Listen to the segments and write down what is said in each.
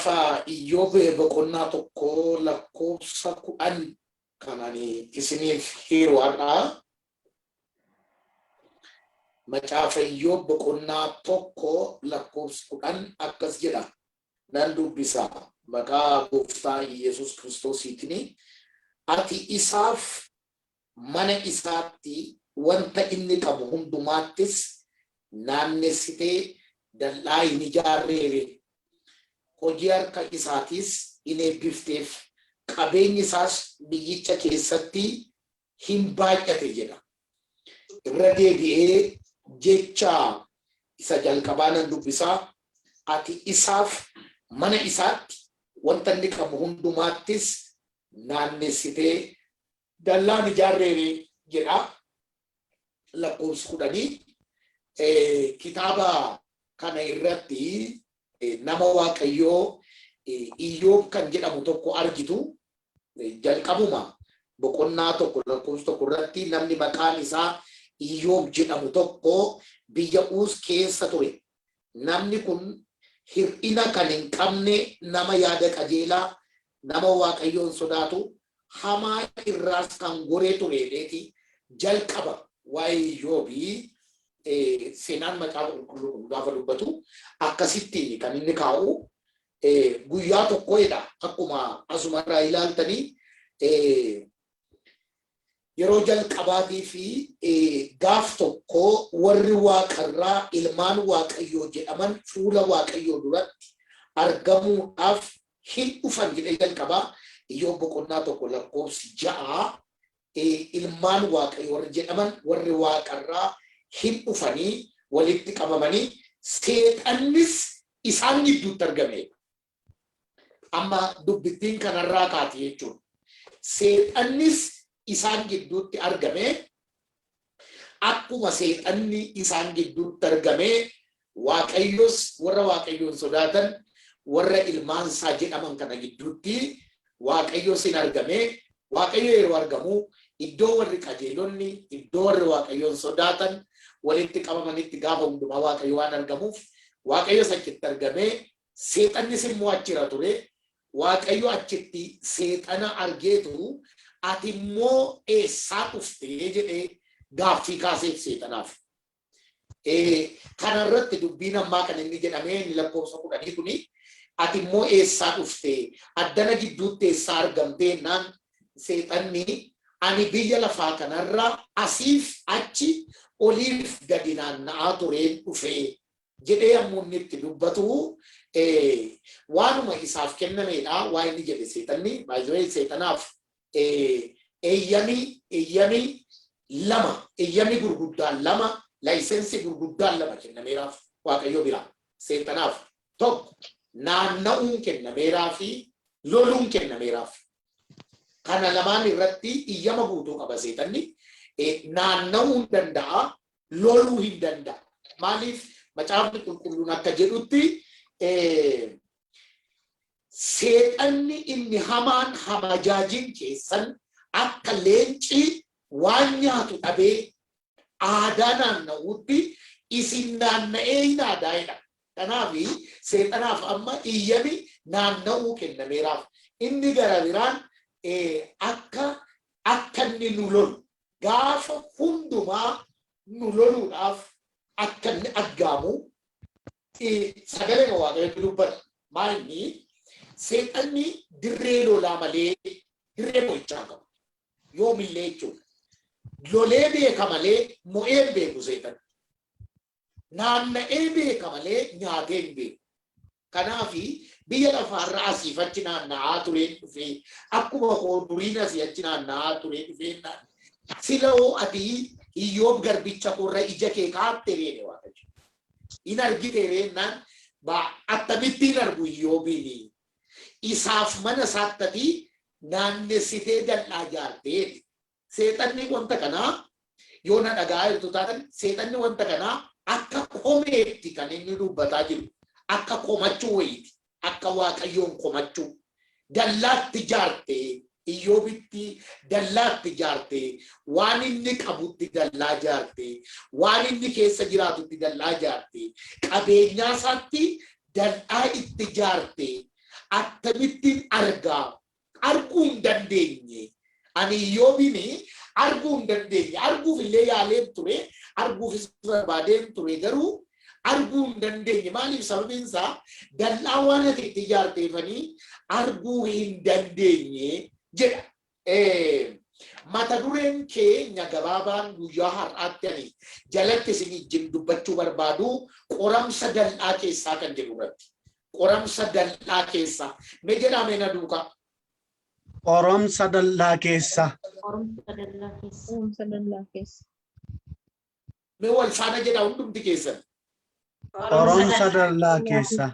Macaafa Iyyoob boqonnaa tokko lakkoofsa 10 kanani isiniif hiru har'a. Macaafa Iyyoob boqonnaa tokko lakkoofsa 10 akkas jedha. Nan dubbisa maqaa Gooftaa Yesuus Kiristoosiitiin. Ati isaaf mana isaatti wanta inni qabu hundumaattis naannessitee dallaa hin ijaarreere. Hojii harka isaatis in eebbifteef qabeenyi isaas biyyicha keessatti hin baay'ate jedha. Irra deebi'ee jecha isa jalqabaa nan dubbisaa. Ati isaaf mana isaatti wanta inni qabu hundumaattis naannessitee dallaa hin ijaarreere jedha. Lakkoofsa 10 kitaaba kana irratti nama Waaqayyoo Iyyoob kan jedhamu tokko argitu. Jalqabuma boqonnaa tokko lakkoofsa 1 irratti namni maqaan isaa Iyyoob jedhamu tokko biyya Uus keessa ture. Namni kun hir'ina kan hin qabne, nama yaada qajeelaa, nama Waaqayyoon sodaatu, hamaa irraas kan goree tureedheeti. Jalqaba waa'ee Iyyoobii seenaan macaafa qulqulluu gaafa dubbatu akkasitti kan inni kaa'u. Guyyaa tokkodha akkuma asumarraa ilaaltanii yeroo jalqabaatii fi gaaf tokko warri Waaqarraa ilmaan Waaqayyoo jedhaman fuula Waaqayyoo duratti argamuudhaaf hin dhufan jedhee jalqabaa. Iyyoob boqonnaa tokko lakkoofsi 6 ilmaan Waaqayyoo warri jedhaman warri Waaqarraa hin dhufanii walitti qabamanii seexannis isaan gidduutti argame. Amma dubbittiin kanarraa kaati jechuudha. Seexannis isaan gidduutti argame. Akkuma seexanni isaan gidduutti argame Waaqayyos warra Waaqayyoon sodaatan warra ilmaan isaa jedhaman kana gidduutti Waaqayyos hin argame. Waaqayyo yeroo argamu iddoo warri qajeelonni iddoo warri Waaqayyoon sodaatan walitti qabamanitti gaafa hundumaa Waaqayyo waan argamuuf Waaqayyos achitti argame. Seexannis immoo achira ture. Waaqayyo achitti seexana argeetu ati immoo eessaa dhuftee jedhee gaaffii kaaseef seexanaaf. Kanarratti dubbiin ammaa kan inni jedhamee inni lakkoofsa 10 kuni ati immoo eessaa dhuftee addana gidduutti eessaa argamtee naan seexanni ani biyya lafaa kanarraa asiif achi oliif gadi naanna'aa tureen dhufee jedhee yommuu inni itti dubbatu waanuma isaaf kennameedha. Waa inni jedhe seexanni baay'ee seexanaaf eeyyami gurguddaan lama laayisensi gurguddaan lama kennameeraaf Waaqayyo biraa. Seexanaaf tokko naanna'uun kennameeraa fi loluun kennameeraaf. Kana lamaan irratti iyyama guutuu qaba seexanni. Naanna'uu hin danda'a, loluu hin danda'a. Maaliif macaafni qulqulluun akka jedhutti seexanni inni hamaan hamajaajin keessan akka leencii waan nyaatu dhabee aadaa naanna'uutti isin naanna'ee hin aadaa'edha. Kanaaf seexanaaf amma iyyami naanna'uu kennameeraaf. Inni gara biraan akka inni nu lolu gaafa hundumaa nu loluudhaaf akka inni aggaamu sagalee Waaqayyoo dubbata. Maalni seexanni dirree lolaa malee dirree mo'ichaa qabu. Yoomillee jechuudha. Lolee beeka malee mo'ee beeku seexanni. Naanna'ee beeka malee nyaatee hin beeku. Kanaaf biyya lafaarra asiif achi naanna'aa tureen dhufee akkuma duriin asii achi naanna'aa tureen dhufee siloo ati Iyyoob garbicha korra ija kee kaatte reene Waaqayyo. In argite reennaan akkamittiin argu Iyyoobiin isaaf mana isaatti naannessitee dallaa ijaartee. Seexanni wanta kanaa yoo na dhagaa jirtu taatan seexanni wanta kanaa akka komeetti kan inni dubbataa jiru. Akka komachuu wayiiti. Akka Waaqayyoon komachuu. Dallaatti ijaartee Iyyoobitti dallaatti ijaartee waan inni qabutti dallaa ijaartee waan inni keessa jiraatutti dallaa ijaartee qabeenyaa isaatti dallaa itti ijaartee akkamittiin argaa arguu hin dandeenye ani Iyyoobini arguu hin dandeenye arguuf illee yaaleen ture arguufis barbaadeen ture garuu arguu hin dandeenye maaliif sababiin isaa dallaa waan ati itti ijaarteefanii arguu hin dandeenye jedha. Mata dureen keenya gabaabaan guyyaa har'aatti ani jalatti isin wajjin dubbachuu barbaadu qoramsa dallaa keessaa kan jedhu irratti. Qoramsa dallaa keessaa. Mee jedhame na duukaa. Qoramsa dallaa keessaa. Mee wal faana jedha hundumti keessan. Qoramsa dallaa keessaa.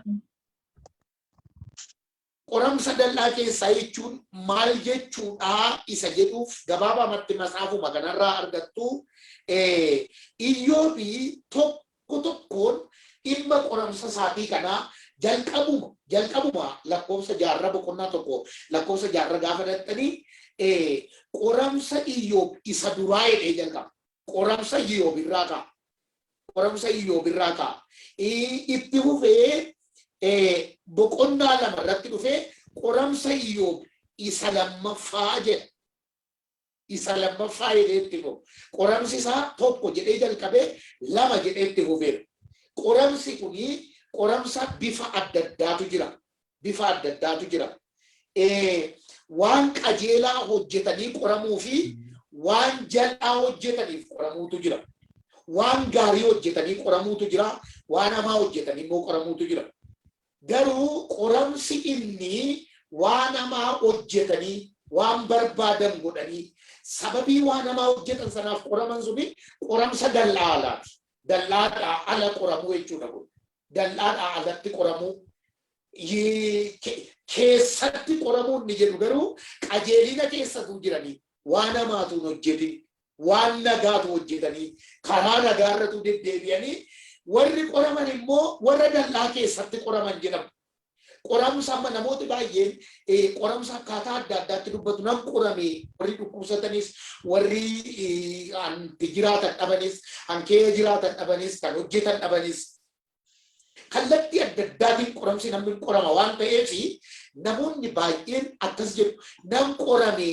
Qoramsa dallaa keessaa jechuun maal jechuudha isa jedhuuf gabaabamatti matsaafuma kanarraa argattu Iyyoobi tokko tokkoon dhimma qoramsa isaatii kanaa jalqabuma lakkoofsa jaarraa boqonnaa tokko lakkoofsa jaarraa gaafa dhattanii qoramsa Iyyoob isa duraa jedhee jalqaba. Qoramsa Iyyoob irraa ka'a. Qoramsa Iyyoob irraa ka'a. Itti fufee boqonnaa lama irratti dhufee qoramsa Iyyoob isa lammaffaa jedha. Isa lammaffaa jedhee itti fufu. Qoramsi isaa tokko jedhee jalqabee lama jedhee itti fufeera. Qoramsi kuni qoramsa bifa adda addaatu jira. Bifa adda addaatu jira. Waan qajeelaa hojjetanii qoramuu fi waan jal'aa hojjetaniif qoramuutu jira. Waan gaarii hojjetanii qoramuutu jira. Waan hamaa hojjetanii immoo qoramuutu jira. Garuu qoramsi inni waan hamaa hojjetanii waan barbaadan godhanii sababii waan hamaa hojjetan sanaaf qoraman suni qoramsa dallaalaati. Dallaadhaa ala qoramuu jechuudha kun. Dallaadhaa alatti qoramuu keessatti qoramuu inni jedhu garuu qajeelina keessatu jiranii waan hamaatu hojjetin waan nagaatu hojjetanii karaa nagaarratu deddeebi'anii warri qoraman immoo warra dallaa keessatti qoraman jedhamu. Qoramsa amma namooti baay'een qoramsa akkaataa adda addaatti dubbatu nam qorame warri dhukkubsatanis warri anti jiraatan dhabanis hankee jiraatan dhabanis kan hojjetan dhabanis kallattii adda addaatiin qoramsi namni qorama waan ta'eef namoonni baay'een akkas jedhu nam qorame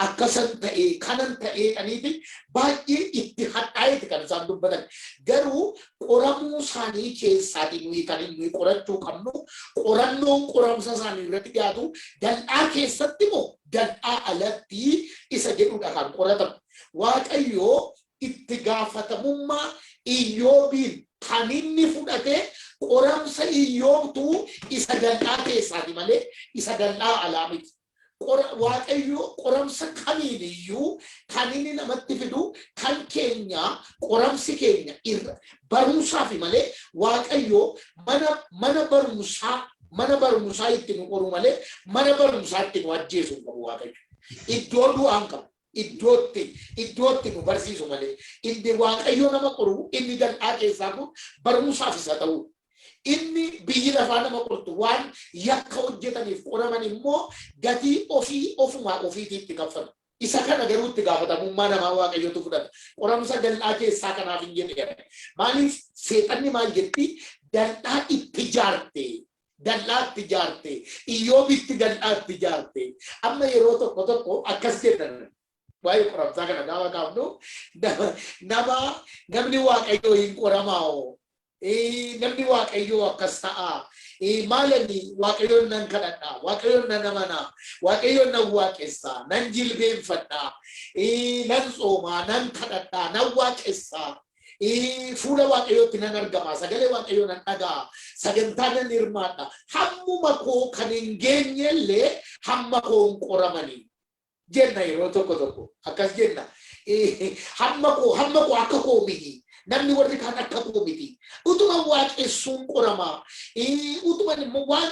akkasan ta'e kanan ta'e kaniiti baay'ee itti hadhaa'eeti kan isaan dubbatan. Garuu qoramuu isaanii keessaatii nuyi kan inni qorachuu qabnu qorannoon qoramsa isaanii irratti dhiyaatu dallaa keessatti moo dallaa alatti isa jedhudha kan qoratamu. Waaqayyoo itti gaafatamummaa Iyyoobiin kan inni fudhate qoramsa Iyyoobtu isa dallaa keessaati malee isa dallaa alaa miti. Waaqayyo qoramsa kamiin iyyuu kan inni namatti fidu kan keenya qoramsi keenya irra barumsaaf malee Waaqayyo mana barumsaa itti nu qoru malee mana barumsaa itti nu ajjeesu qabu Waaqayyo. Iddoo du'aan qabu. Iddootti nu barsiisu malee inni Waaqayyo nama qoru inni dallaa keessaa kun barumsaaf isa ta'u. Inni biyyi lafaa nama qortu waan yakka hojjetaniif qoraman immoo gatii ofumaa ofiitiitti kaffalu. Isa kana garuu itti gaafatamummaa namaa Waaqayyotu fudhata. Qoramsa dallaa keessaa kanaaf hin jedhe. Maaliif seexanni maal jetti dallaa itti ijaarte. Dallaa itti ijaarte. Iyyoobitti dallaa itti ijaarte. Amma yeroo tokko tokko akkas jedhan. Waa'ee qoramsaa kana gaafa kaafnu namni Waaqayyoo hin qoramaa. Namni Waaqayyoo akkas ta'a. Maalani Waaqayyoon nan kadhadha. Waaqayyoon nan amana. Waaqayyoon nan waaqessa. Nan jilbeenfadha. Nan tsooma. Nan kadhadha. Nan waaqessa. Fuula Waaqayyootti nan argama. Sagalee Waaqayyoo nan dhaga'a. Sagantaa nan hirmaadha. Hammuma koo kan hin geenyellee hamma koo hin qoramanii. Jenna yeroo tokko tokko akkas jenna. Hamma koo akka koo miti. Namni warri kaan akka koo miti. Utuma waaqessuun qoramaa. Utuma waan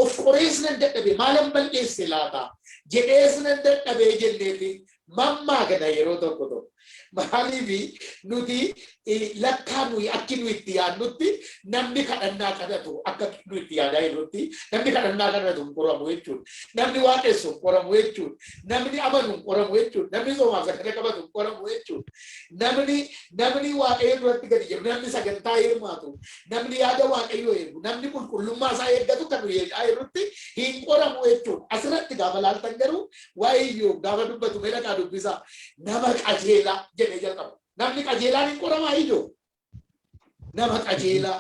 of qorees nan dadhabe maalan balleesse laata jedhees nan dadhabee jenneeti mammaa gada yeroo tokko tokko. Maali fi nuti lakkaan nuyi akki nu itti yaadnutti namni kadhannaa kadhatu akka nu itti yaadaa jirrutti namni kadhannaa kadhatu hin qoramu jechuudha. Namni waaqessu hin qoramu jechuudha. Namni amanu hin qoramu jechuudha. Namni soomaa sagada qabatu hin qoramu jechuudha. Namni waaqayyo duratti gadi jiru, namni sagantaa hirmaatu, namni yaada waaqayyoo eegu, namni qulqullummaa isaa eeggatu kan nu yeedhaa jirrutti hin qoramu jechuudha. Asirratti gaafa laaltan garuu waa'ee Iyyoob gaafa dubbatu mee dhaqaa dubbisaa nama qajeelaa jedhee jalqaba. Namni qajeelaan hin qoramaa Iyyoob. Nama qajeelaa.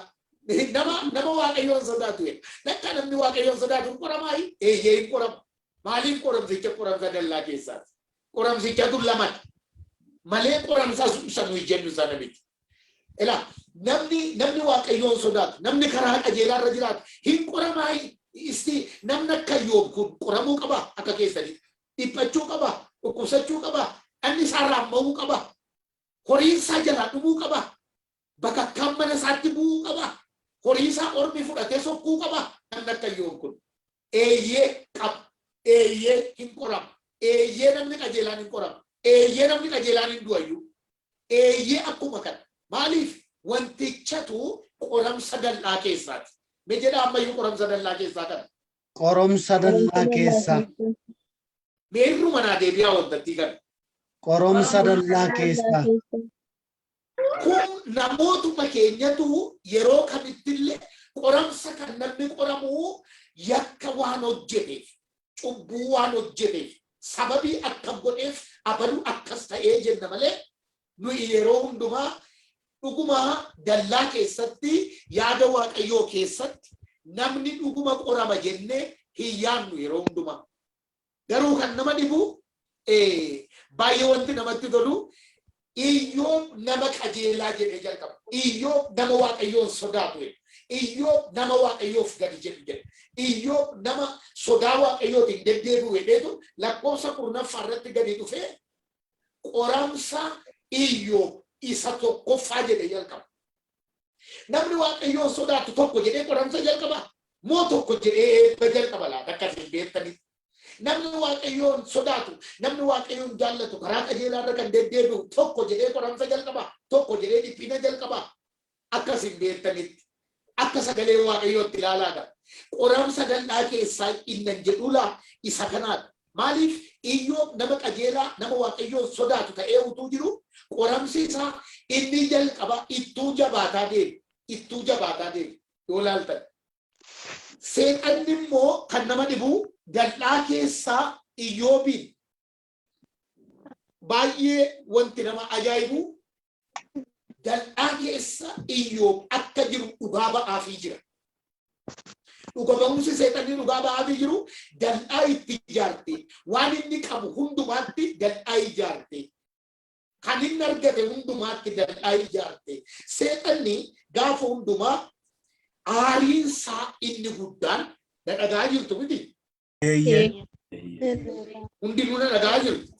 Nama waaqayyoon sodaatu jedha. Lakka namni waaqayyoon sodaatu hin qoramaa eeyyee hin qorama. Maaliif qoramsicha qoramsa dallaa keessaati? Qoramsichatu lamadha. Malee qoramsa isa nuyi jennu sana miti. Ilaa namni waaqayyoon sodaatu, namni karaa qajeelaa irra jiraatu hin qoramaa. Isti namni akka Iyyoob kun qoramuu qaba akka keessanii. Dhiphachuu qaba, dhukkubsachuu qaba, dhanni isaa raamamuu qaba, horiin isaa jalaa dhumuu qaba, bakakkaan mana isaatti bu'uu qaba, horii isaa ormi fudhatee sokkuu qaba. Namni akka Iyyoob kun eeyyee qaba, eeyyee hin qorama, eeyyee namni qajeelaan hin qorama, eeyyee namni qajeelaan hin du'ayyuu, eeyyee akkuma kana. Maaliif wantichatu qoramsa dallaa keessaati. Mee jedha ammayyuu qoramsa dallaa keessaa kana. Qoromsa dallaa keessa. Meerru manaa deebi'aa wantattii kana. Qoromsa dallaa keessa. Kun namootuma keenyatu yeroo kamittillee qoramsa kan namni qoramu yakka waan hojjeteef, cubbuu waan hojjeteef, sababii akka godheef abaluu akkas ta'ee jenna malee nuyi yeroo hundumaa dhuguma dallaa keessatti yaada waaqayyoo keessatti namni dhuguma qorama jennee hin yaadnu yeroo hundumaa. Garuu kan nama dhibu baay'ee wanti namatti tolu Iyyoob nama qajeelaa jedhee jalqaba. Iyyoob nama waaqayyoon sodaatu jedhe. Iyyoob nama waaqayyoof gadi jedhu jedhe. Iyyoob nama sodaa waaqayyootiin deddeebi'u jedheetu lakkoofsa 10 irratti gadi dhufee qoramsa Iyyoob isa tokkoffaa jedhee jalqaba. Namni waaqayyoon sodaatu tokko jedhee qoramsa jalqaba. Moo tokko jedhee eebba jalqaba laata akkasiin beektanitti. Namni waaqayyoon sodaatu, namni waaqayyoon jaallatu karaa qajeelaa irra kan deddeebi'u tokko jedhee qoramsa jalqaba, tokko jedhee dhiphina jalqaba. Akkasiin beektanitti akka sagalee waaqayyootti ilaalaadha. Qoramsa dallaa keessaa innan jedhula isa kanaadha. Maaliif Iyyoob nama qajeelaa, nama waaqayyoon sodaatu ta'ee utuu jiru qoramsi isaa inni jalqaba ittuu jabaataa deemu yoo laaltan. Seexanni immoo kan nama dhibu dallaa keessaa Iyyoobiin baay'ee wanti nama ajaa'ibu dallaa keessa Iyyoob akka jiru dhugaa ba'aafii jira. Dhuga ba'umsi seexanni dhugaa ba'aafii jiru dallaa itti ijaarte waan inni qabu hundumaatti dallaa ijaarte. Kan inni argate hundumaatti dallaa ijaarte. Seexanni gaafa hundumaa aariinsaa inni guddaan dhadhagaa jirtu miti. Hundinuu dhadhagaa jirtu.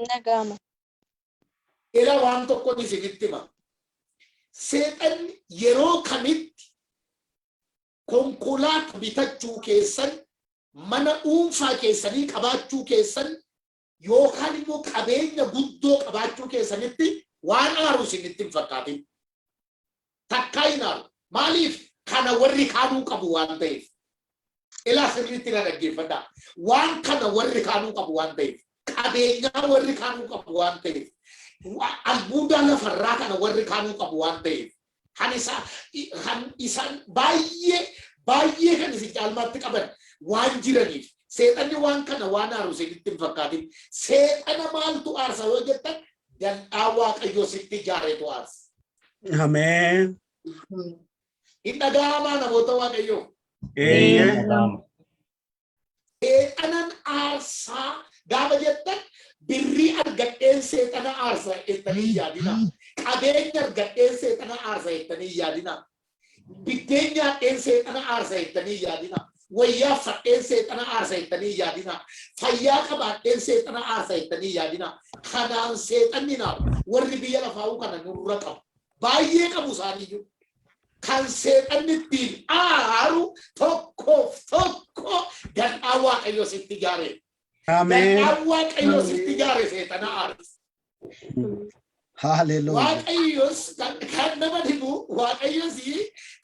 Nagama. Ila waan tokko isinitti hima. Seexanni yeroo kamitti konkolaataa bitachuu keessan, mana dhuunfaa keessanii qabaachuu keessan, yookaan immoo qabeenya guddoo qabaachuu keessanitti waan aaru isinitti hin fakkaatin. Takkaa hin aaru. Maaliif kana warri kaanuu qabu waan ta'eef. Ilaa sirriitti na dhaggeeffadhaa. Waan kana warri kaanuu qabu waan ta'eef. Qabeenyaa warri kaanuu qabu waan ta'eef. Albuudaa lafarraa kana warri kaanuu qabu waan ta'eef. Kan isaan baay'ee kan isin caalmaatti qaban waan jiraniif. Seexanni waan kana waan aaru isinitti hin fakkaatin. Seexana maaltu aarsa yoo jettan dallaa waaqayyoo sitti ijaareetu aarsa. Ameen. Hin dhaga'amaa namoota waaqayyoo. Seexanan aarsaa gaafa jettan birrii argadheen seexana aarsa jettanii yaadina. Qabeenya argadheen seexana aarsa jettanii yaadina. Biddeen nyaadheen seexana aarsa jettanii yaadina. Wayyaa fadheen seexana aarsa jettanii yaadina. Fayyaa qabaadheen seexana aarsa jettanii yaadina. Kanaan seexanni naaru warri biyya lafaa'uu kana nurra qabu. Baay'ee qabu isaaniiyyuu. Kan seexanni ittiin aaru tokko dallaa waaqayyoo sitti ijaare. Amen. Dallaa Waaqayyoo sitti ijaare seexana aarsa. Hallelujah. Waaqayyos kan nama dhibu Waaqayyos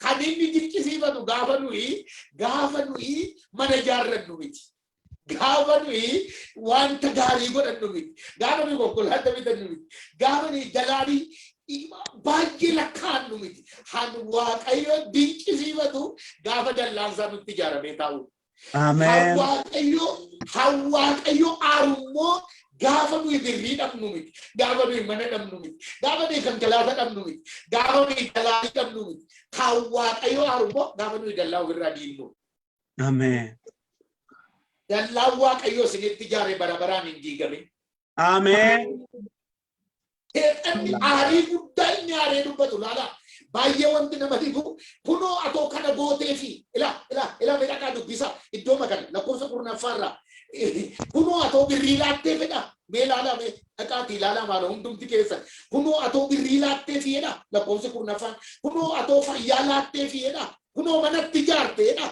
kan inni dinqisiifatu gaafa nuyi mana ijaarrannu miti. Gaafa nuyi wanta gaarii godhannu miti. Gaafa nuyi konkolaataa bitannu miti. Gaafa nuyi dalaanii baay'ee lakkaa'annu miti. Han Waaqayyo dinqisiifatu gaafa dallaansaa nutti ijaaramee taa'u. Amen. Waaqayyo aarummoo gaafa nuyi birrii dhabnu miti. Gaafa nuyi mana dhabnu miti. Gaafa nuyi konkolaataa dhabnu miti. Gaafa nuyi dalaanii dhabnu miti. Kan Waaqayyo aarummoo gaafa nuyi dallaa ofirraa diinnu. Amen. Dallaa Waaqayyo sinitti ijaare bara baraan hin diigame. Amen. Seexanni aarii guddaa inni aaree dubbatu laala. Baay'ee wanti nama dhibu kunoo atoo kana gootee fi ila miidhagaa dubbisa iddoo magana lakkoofsa 14 kunoo atoo birrii laattee fedha mee laala mee dhaqaatii laala maala hundumti keessa kunoo atoo birrii laattee fi jedha lakkoofsa 14 kunoo atoo fayyaa laattee fi jedha kunoo manatti ijaarteedha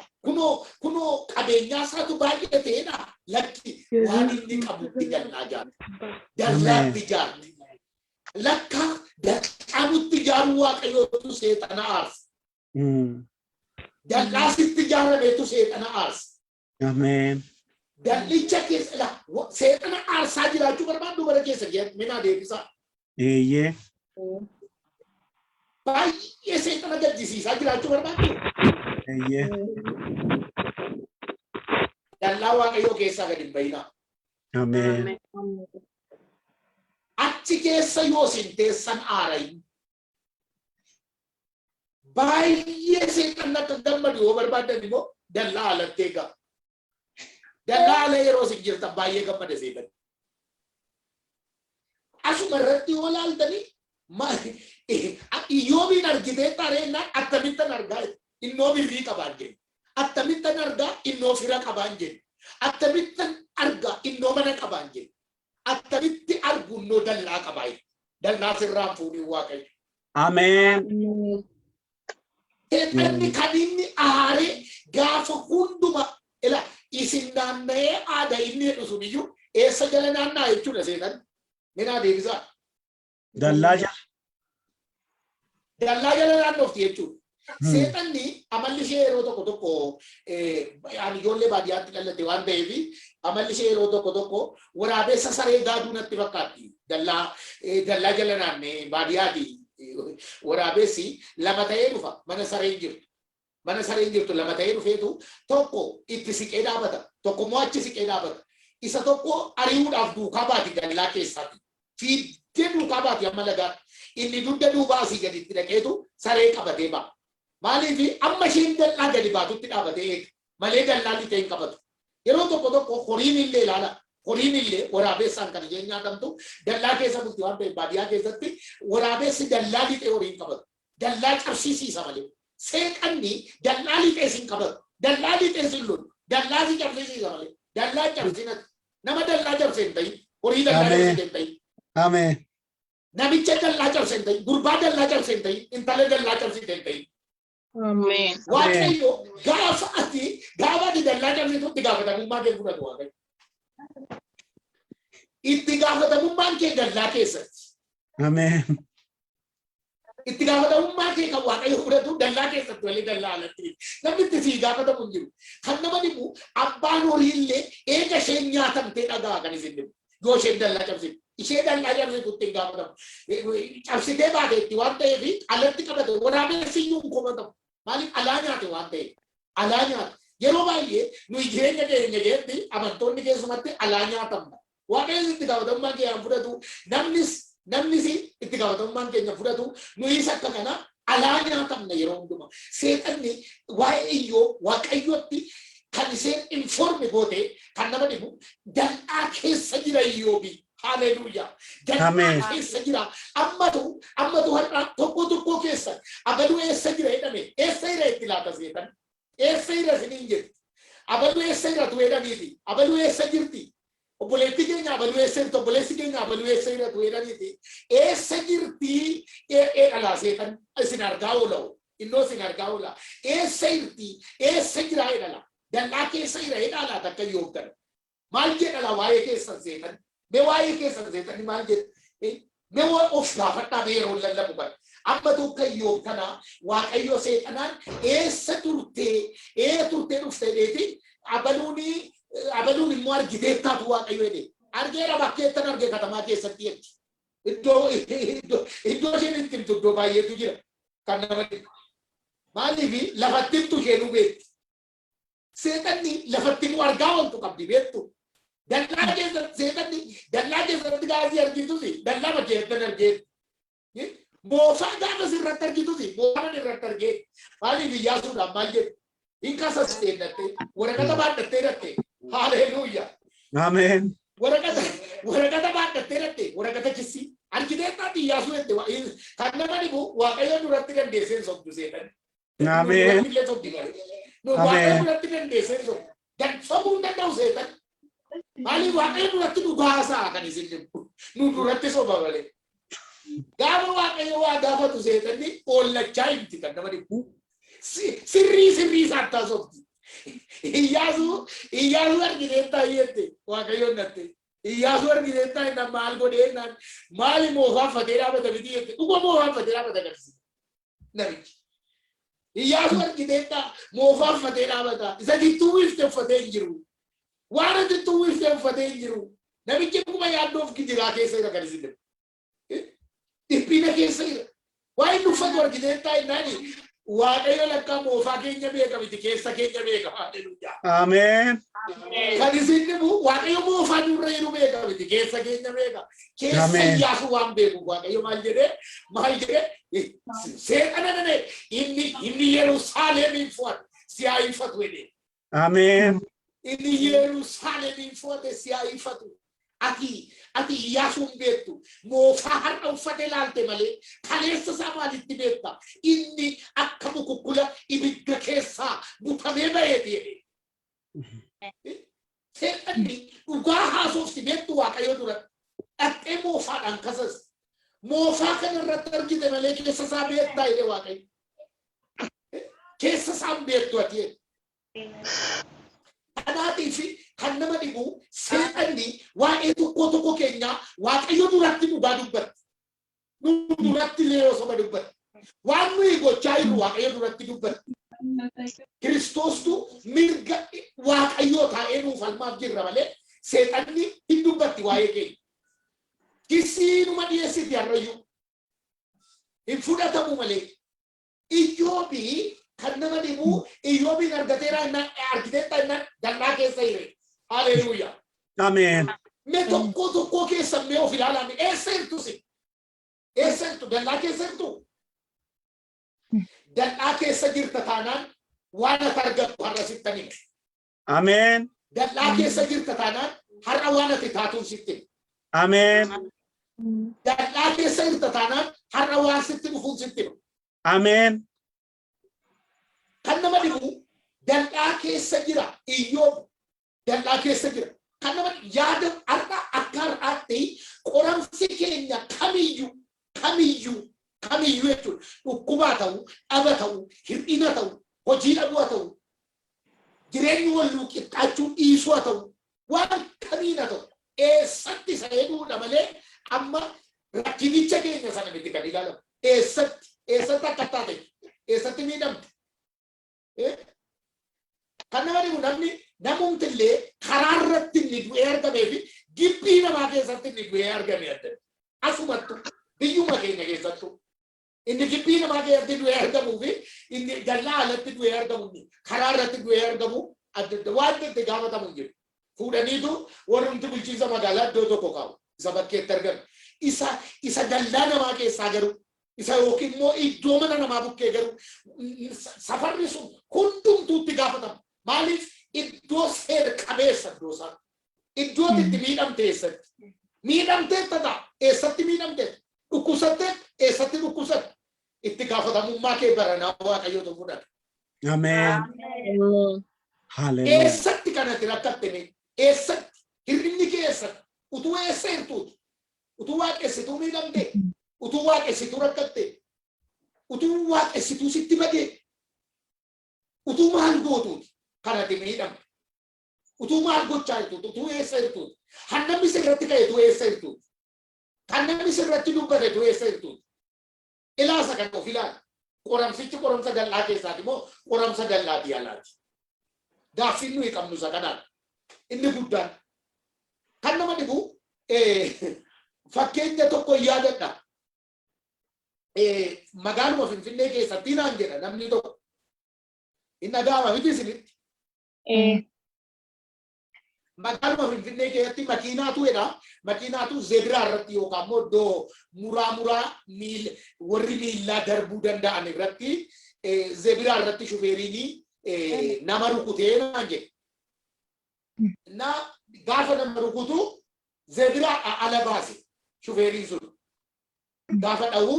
kunoo qabeenyaa isaatu baay'ateedha lakki waan inni qabutti dallaa ijaarte dallaatti ijaarte lakka dallaanutti ijaaruu Waaqayyootu seexana aarsa. Dallaasitti ijaarameetu seexana aarsa. Amen. Dallicha keessa seexana aarsaa jiraachuu barbaaddu bara keessa minaa deebisaa. Eeyyee. Baay'ee seexana gaddisiisaa jiraachuu barbaaddu. Eeyyee. Dallaa Waaqayyoo keessaa gadi hin bayinaa. Amen. Achi keessa yoo isin teessan aarayin. Baay'ee seexanni akka gammadu yoo barbaadan immoo dallaa alatti eegaa. Dallaa ala yeroo isin jirtan baay'ee gammada seexanni. Asuma irratti yoo laaltanii Iyyoobiin argitee tareennaan akkamittan argaa innoo birrii qabaan jenna. Akkamittan argaa innoo fira qabaan jenna. Akkamittan argaa innoo mana qabaan jenna. Akkamitti argunnoo dallaa qabaa dallaa sirraan fuudhii Waaqayyo. Amen. Seexanni kan inni aaree gaafa hunduma isin naanna'ee aadaa inni jedhu sun iyyuu eessa jala naannaa jechuudha seexanni. Minaa deebisaa. Dallaa jala. Dallaa jala naannofti jechuudha. Seexanni amalli ishee yeroo tokko ijoollee baadiyyaatti dhalate waan ta'eef amalli ishee yeroo tokko waraabessa saree gaaduu natti fakkaatti. Dallaa jala naannee baadiyyaati. Waraabessi lama ta'ee dhufa mana sareen jirtu. Mana sareen jirtu lama ta'ee dhufeetu tokko itti siqee dhaabata. Tokko immoo achi siqee dhaabata. Isa tokko ari'uudhaaf duukaa baati dallaa keessaati. Fiiddee duukaa baati amma lagaatti. Inni dugda duubaa asii gaditti dhaqeetu saree qabatee ba'a. Maaliif amma isheen dallaa gadi baatutti dhaabatee eega. Malee dallaa lixee hin qabatu. Yeroo tokko horiin illee ilaala. Horiin illee waraabessaan kan isheen nyaatamtu dallaa keessa bulti waan ta'eef baadiyyaa keessatti waraabessi dallaa lixee horii hin qabatu. Dallaa cabsiisiisa malee. Seexanni dallaa lixee hin qabatu. Dallaa lixee hin lolu. Dallaa si cabsiisiisa malee. Dallaa cabsinatti. Nama dallaa cabse hin ta'in. Horii dallaa cabse hin ta'in. Amen. Namicha dallaa cabse hin ta'in. Gurbaa dallaa cabse hin ta'in. Intala dallaa cabsite hin ta'in. Amen. Waaqayyo gaafa ati dallaa cabsitutti gaafatamummaa kee fudhatu Waaqayyo. Itti gaafatamummaan kee dallaa keessatti. Amen. Itti gaafatamummaa kee kan Waaqayyo fudhatu dallaa keessatti malee dallaa alatti. Namni itti sii gaafatamu hin jiru. Kan nama dhibu abbaan horii illee eega isheen nyaatamtee dhagaa kan isin dhibu. Yoo isheen dallaa cabsitu. Ishee dallaa cabsitutti hin gaafatamu. Cabsitee baateetti waan ta'eef alatti qabate waraabessi iyyuu hin komatamu. Maaliif alaa nyaate waan ta'eef. Alaa nyaate. Yeroo baay'ee nuyi jireenya keenya keessatti amantoonni keessumatti alaa nyaatamna. Waaqayyo itti gaafatamummaan keenya fudhatu namnis itti gaafatamummaan keenya fudhatu nuyis akka kana alaa nyaatamna yeroo hundumaa. Seexanni waa'ee Iyyoob Waaqayyotti kan isheen informe goote kan nama dhibu dallaa keessa jira Iyyoobi. Hallelujah. Dallaa keessa jira. Ammatu har'a tokko keessa abaluu eessa jira jedhame eessa jira itti laata seexan. Eessa jira isiniin jirti. Abaluu eessa jira tu jedhaniiti. Abaluu eessa jirti. Obboleetti keenya abaluu eessa jirti. Obboleessi keenya abaluu eessa jira tu jedhaniiti. Eessa jirti dhalaa seexan isin argaa oola'u. Innoo isin argaa oola. Eessa jirti. Eessa jira jedhala. Dallaa keessa jira jedhala takka Iyyoob kana. maal jedha la waa'ee keessan seetan mee waa'ee keessan seetanii maal jedha mee of gaafadhaa mee yeroo lallabu bara amma tokko Iyyoob kana waaqayyo seexanaan eessa turtee dhuftee dheeti abaluun immoo argiteettaatu waaqayyo jedhe argeera bakkeettan arge katamaa keessatti jechi iddoo isheen itti himtu iddoo baay'eetu jira kan nama maaliif lafattimtu isheen beekti seexanni lafatti nu argaa wantu qabdi beektu dallaa keessatti seexanni dallaa keessatti gaazii argitusi dallaa bakkeettan argeetti moofaa gaafa sirratti argitusi moofaan irratti argee maaliif Iyyaasuudhaan maal jedhu hin kasasteedhatte waraqata baadhattee dhatte haleluuyaa Ameen. waraqata baadhattee dhatte waraqata chisii argiteettaati Iyyaasuu jette kan nama dhibu waaqayyoon duratti dandeesseen sobdu seetan Ameen. waaqayyoon duratti dandeesseen sobdu sobuu hin danda'u seetan maaliif waaqayyoon duratti dhugaa haasa'a kan isin dhibbu nu duratti soba malee gaafa waaqayyo waa gaafatu seetanni oollachaa himti kan nama dhibu sirrii saattaa sobdi Iyyaasuu argiteettaa jette waaqayyoon dhatte Iyyaasuu argiteettaa inna maal godhee naan maali moofaaffatee dhaabata miti jette dhuga moofaaffatee dhaabata agarsiisa namichi Iyyaasuu argiteettaa moofaaffatee dhaabata isa tittuu wiiftee uffatee hin jiru waan tittuu wiiftee uffatee hin jiru namichi kuma yaaddoof gijiraa keessa jira kan isin dhiphina keessa jira waa inni uffatu argiteettaa innaani waaqayyo lakkaa moofaa keenya beeka miti keessa keenya beeka haleluuyaa Ameen. kan isin dhibu waaqayyo moofaa nurra jiru beeka miti keessa keenya beeka keessa Iyyaasuu waan beeku waaqayyo maal jedhee seexana nane inni Yerusaalemiin fu'ate si'aa ifatu jedhee Ameen. inni Yerusaalemiin fu'ate si'aa ifatu ati Iyyaasuun beektu moofaa har'a uffate laalte malee kaleessa isaa maalitti beekta inni akka mukukkula ibidda keessaa butamee ba'eeti jedhe seexanni dhugaa haasofti beektu waaqayyo duratti dhaqxee moofaadhaan kasas moofaa kana irratti argite malee keessa isaa beektaa jedhe waaqayyo keessa isaan beektu ati jedhe kanaatiif kan nama dhibu seexanni waa'ee tokko keenya waaqayyo duratti dhugaa dubbatti nu duratti leeyoo soba dubbatti waan nuyi gochaa jirru waaqayyo duratti dubbatti Kiristoostu mirga waaqayyoo taa'ee nuuf falmaaf jirra malee seexanni hin dubbatti waa'ee keenya kisiinuma dhiyeessiti harrayyuu hin fudhatamu malee Iyyoobii kan nama dhibu Iyyoobiin argateera argiteetta innaan dallaa keessa jire haleluuyaa Ameen. mee tokko keessa mee of ilaalame eessa jirtusi eessa jirtu dallaa keessa jirtu dallaa keessa jirta taanaan waan ati argattu har'a sittanii Ameen. dallaa keessa jirta taanaan har'a waan ati taatuun sitti Ameen. dallaa keessa jirta taanaan har'a waan sitti dhufuun sitti Ameen. kan nama dhibu dallaa keessa jira Iyyoob dallaa keessa jira kan nama yaada har'a akka har'aatti qoramsi keenya kamiyyuu jechuudha dhukkubaa ta'u dhaba ta'u hir'ina ta'u hojii dhabuu ta'u jireenyi wal qixxaachuu dhiisuu ta'u waan kamiina ta'u eessatti isa hedduudha malee amma rakkinicha keenya sana miti kan ilaalamu eessatti akka taate eessatti miidhamte kan nama dhibu namumtillee karaa irratti inni du'ee argamee fi gibbii namaa keessatti inni du'ee argame adda asumattu biyyuma keenya keessattu inni gibbii namaa keessatti du'ee argamuu fi inni dallaa alatti du'ee argamu karaa irratti du'ee argamu adda waan itti gaafatamu hin jiru fuudhaniitu warrumti bulchiinsa magaalaa iddoo tokko qabu isa bakkeetti argame isa dallaa namaa keessaa garuu isa yookiin immoo iddoo mana namaa bukkee garuu safarri sun hundumtuutti gaafatama maaliif iddoo seera qabeessa iddoo isaa iddoo itti miidhamte eessatti miidhamtee tataa eessatti miidhamte dhukkubsatte eessatti dhukkubsatte itti gaafatamummaa kee baranaa waaqayyootu fudhata. Ameen. Hallelujah. Eessatti kanatti rakkatte eessatti hirrinni kee eessatti utuu eessa hirtuuti utuu waaqessituu miidhamte utuu waaqessituu rakkatte utuu waaqessituu sitti badee utuu maal gootuuti kanatti miidhamte utuu maal gochaa jirtu utuu eessa jirtu hannamni sirratti ka'e utuu eessa jirtu hannamni sirratti dubbate utuu eessa jirtu ilaasa kan of ilaali qoramsichi qoramsa gal'aa keessaati moo qoramsa gal'aati alaati gaaffiin nuyi qabnu isa kanaan inni guddaan kan nama dhibu fakkeenya tokko yaadadha magaaluma Finfinnee keessatti naan jedha namni tokko inni dhagaama miti isinitti magaaluma Finfinnee keessatti makiinaatu zebiraa irratti yookaan immoo iddoo muraa warri miillaa darbuu danda'an irratti zebiraa irratti shufeeriin nama rukutee naan jedhe na gaafa nama rukutu zebiraa ala baase shufeeriin sun gaafa dha'u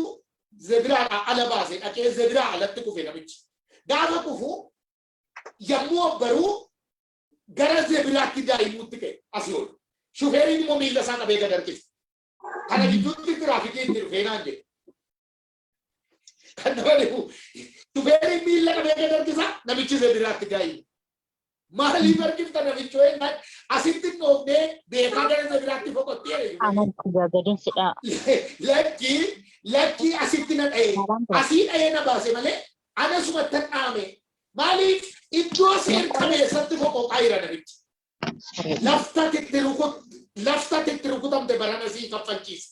zebiraa ala baase dhaqee zebiraa alatti kufe namichi gaafa kufu yommuu obbaruu gara zebiraatti daa'imuutti ka'e asii ol shufeeriin immoo miilla isaa qabee gad harkise kana gidduutti tiraafikii itti dhufee naan jedhe kan nama dhibu shufeeriin miilla qabee gad harkisa namichi zebiraatti daa'imu maaliif harkifta namichi weennan asitti dhoofnee beekaa gara zebiraatti foqottee lakkii asitti na dha'ee asii dha'ee na baase malee ana sumatti hin dhaame maaliif iddoo seer qabeessatti foqoqaa jira namichi lafta titti rukutamte barana sii kaffalchiisa.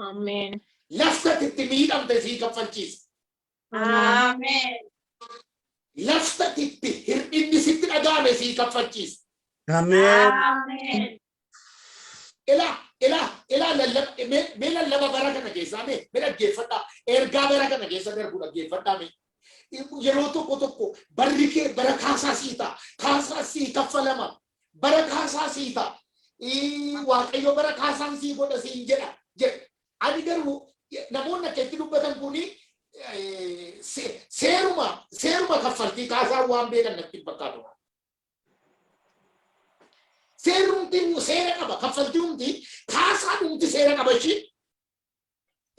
Ameen. Lafta titti miidhamte sii kaffalchiisa. Ameen. Lafta titti hir'inni sitti dhagaame sii kaffalchiisa. Ameen. Ilaa lallaba bara kana keessaa mee dhaggeeffadhaa ergaa bara kana keessa darbu dhaggeeffadhaa mee. Yeroo tokko barri kee bara kaasaa sii ta'a kaasaa sii kaffalama bara kaasaa sii ta'a waaqayyo bara kaasaan sii godha siin jedha ani garuu namoonni akka itti dubbatan kuni seeruma kaffaltii kaasaa waan beekan natti hin fakkaatu seerumti seera qaba kaffaltii humti kaasaa dhumti seera qaba ishii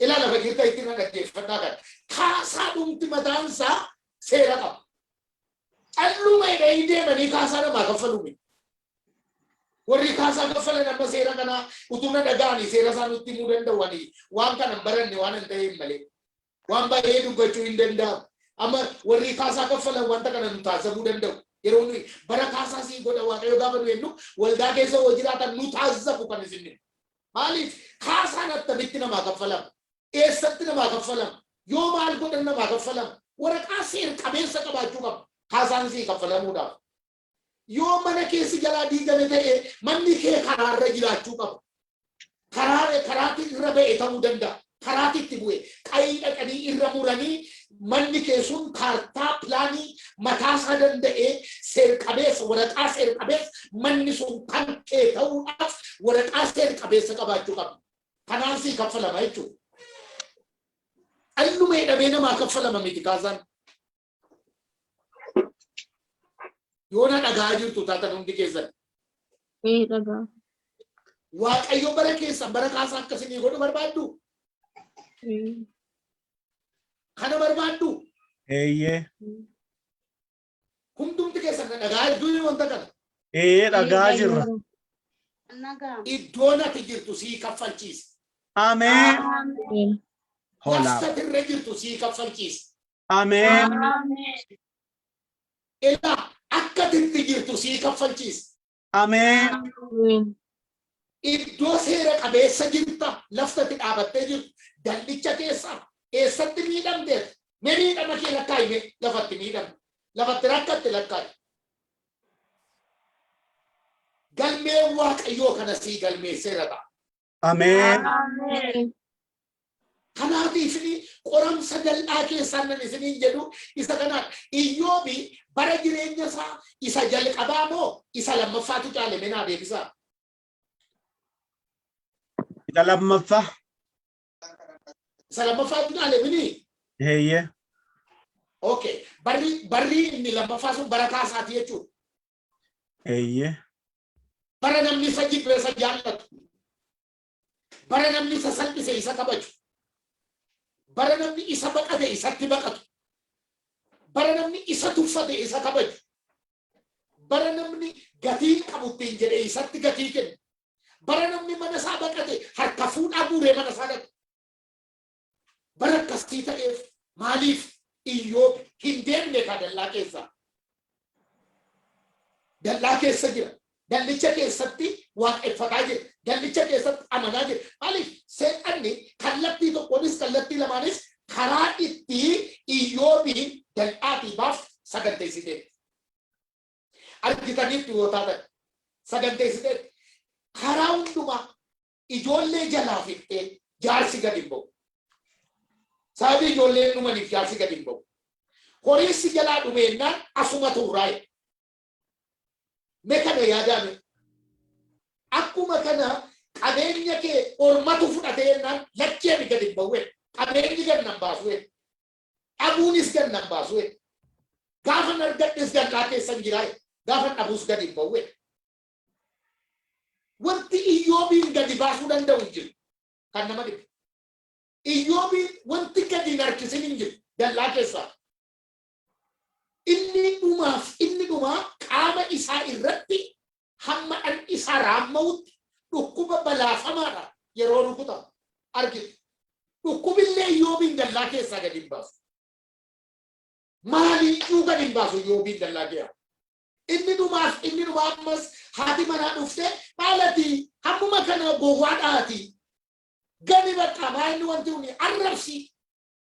ilaala fakkiirta itti na dhaggeeffadhaa kan kaasaa dhumti mataansaa seera qaba. Calluma hidhanii deemanii kaasaa namaa kaffaluumi. Warri kaasaa kaffalan amma seera kana utuu na dhaga'anii seera isaa nutti himuu danda'anii waan kana hin baranne waan hin ta'een malee waan baay'ee dubbachuu hin danda'amu. Amma warri kaasaa kaffalan wanta kana nu taasisuu danda'u. Yeroo nuyi bara kaasaa sii godha waaqayyo gaafa nu jennu waldaa keessa hoo jiraatan nu taasisu kan isin maaliif kaasaan attamitti namaa kaffalama? Eessatti namaa kaffalama? Yoo maal godhan namaa kaffalama? Waraqaa seer qabeessa qabaachuu qaba kaasaan sii kaffalamuudhaaf. Yoo mana keessi jalaa diigame ta'e manni kee karaarra jiraachuu qaba. Karaatti irra ba'e ta'uu danda'a. Karaatti itti bu'e qayii dhaqanii irra muranii manni kee sun kaartaa pilaanii mataasaa danda'ee seer qabeessa waraqaa seer qabeessa manni sun kan kee ta'uudhaaf waraqaa seer qabeessa qabaachuu qaba. Kanaan sii kaffalama jechuudha. Alluma hidhamee namaa kaffalama miti kaasaan. Yoona dhagaa jirtu taatan hundi keessan. Dhagaa. Waaqayyo bara keessan bara kaasaa akkasii godhu barbaaddu? Kana barbaaddu? Eeyyee. Hundumti keessan dhagaa hedduu wanta kana. Dhagaa jirra. Iddoon ati jirtu sii kaffalchiisa. Ameen. Lafta irra jirtu sii kaffalchiisa. Ameen. Ilaa akka tirti jirtu sii kaffalchiisa. Ameen. Iddoo seera qabeessa jirta laftatti dhaabattee jirtu dallicha keessa eessatti miidhamteef mee miidhama kee lakkaa'i lafatti miidhamte lafatti rakkatte lakkaa'i. Galmee waaqayyoo kana sii galmeesseera ta'a. Ameen. Kanaatiif qoramsa dal'aa keessaan nan isiniin jedhu isa kanaan Iyyoobi bara jireenya isaa isa jalqabaa moo isa lammaffaatu caale mee naa deebisaa. Isa lammaffaa. Isa lammaffaatu caale mini. Eeyyee. Okay. Barri inni lammaffaa sun bara kaasaati jechuudha. Eeyyee. Bara namni isa jibbe isa jaallatu. Bara namni isa salphise isa kabaju. Bara namni isa baqate isatti baqatu. Bara namni isa tuffate isa kabaju. bara namni gatiin qabuttiin jedhee isatti gatii kennu bara namni mana isaa baqate harka fuudhaa guuree mana isaa dhaqe bara akkasii ta'eef maaliif Iyyoob hin deemne ka dallaa keessa jira dallicha keessatti waaqeffataa jira dallicha keessatti amanaa jira maaliif seexanni kallattii tokkoonis kallattii lamaanis karaa itti Iyyoobiin dal'aatiibaaf saganteessitee argitaniitti yoo taatan saganteessitee karaa hundumaa ijoollee jalaa fixxee jaarsi gadi hin ba'u. Sabi ijoolleen dhumaniif jaarsi gadi hin ba'u. Horiisi jalaa dhumeennaan asuma tuuraaye. Mee kana yaadame. Akkuma kana qabeenya kee ormatu fudhatee jennaan lakkeen gadi hin ba'u. Qabeenyi gad nan baasu. Dhabuunis gad nan baasu. Gaafa argadhes gallaa keessan jiraaye. Gaafa dhabuus gadi hin ba'u. Wanti Iyyoobiin gadi baasuu danda'u hin jiru. Kan nama dhibe. Iyyoobiin wanti gadi hin harkisin hin jiru dallaa keessaa. Inni dhumaa qaama isaa irratti hamma dhan isaa raamma'utti dhukkuba balaafamaadha yeroo rukuta argite. Dhukkubillee Iyyoobiin dallaa keessaa gadi hin baasu. Maaliyyuu gadi hin baasu Iyyoobiin dallaa keessaa. Inni dhumaa ammas haati manaa dhuftee maalati hammuma kana gowwaadhaati. Gani bakka maayinni wanti uni arrabsi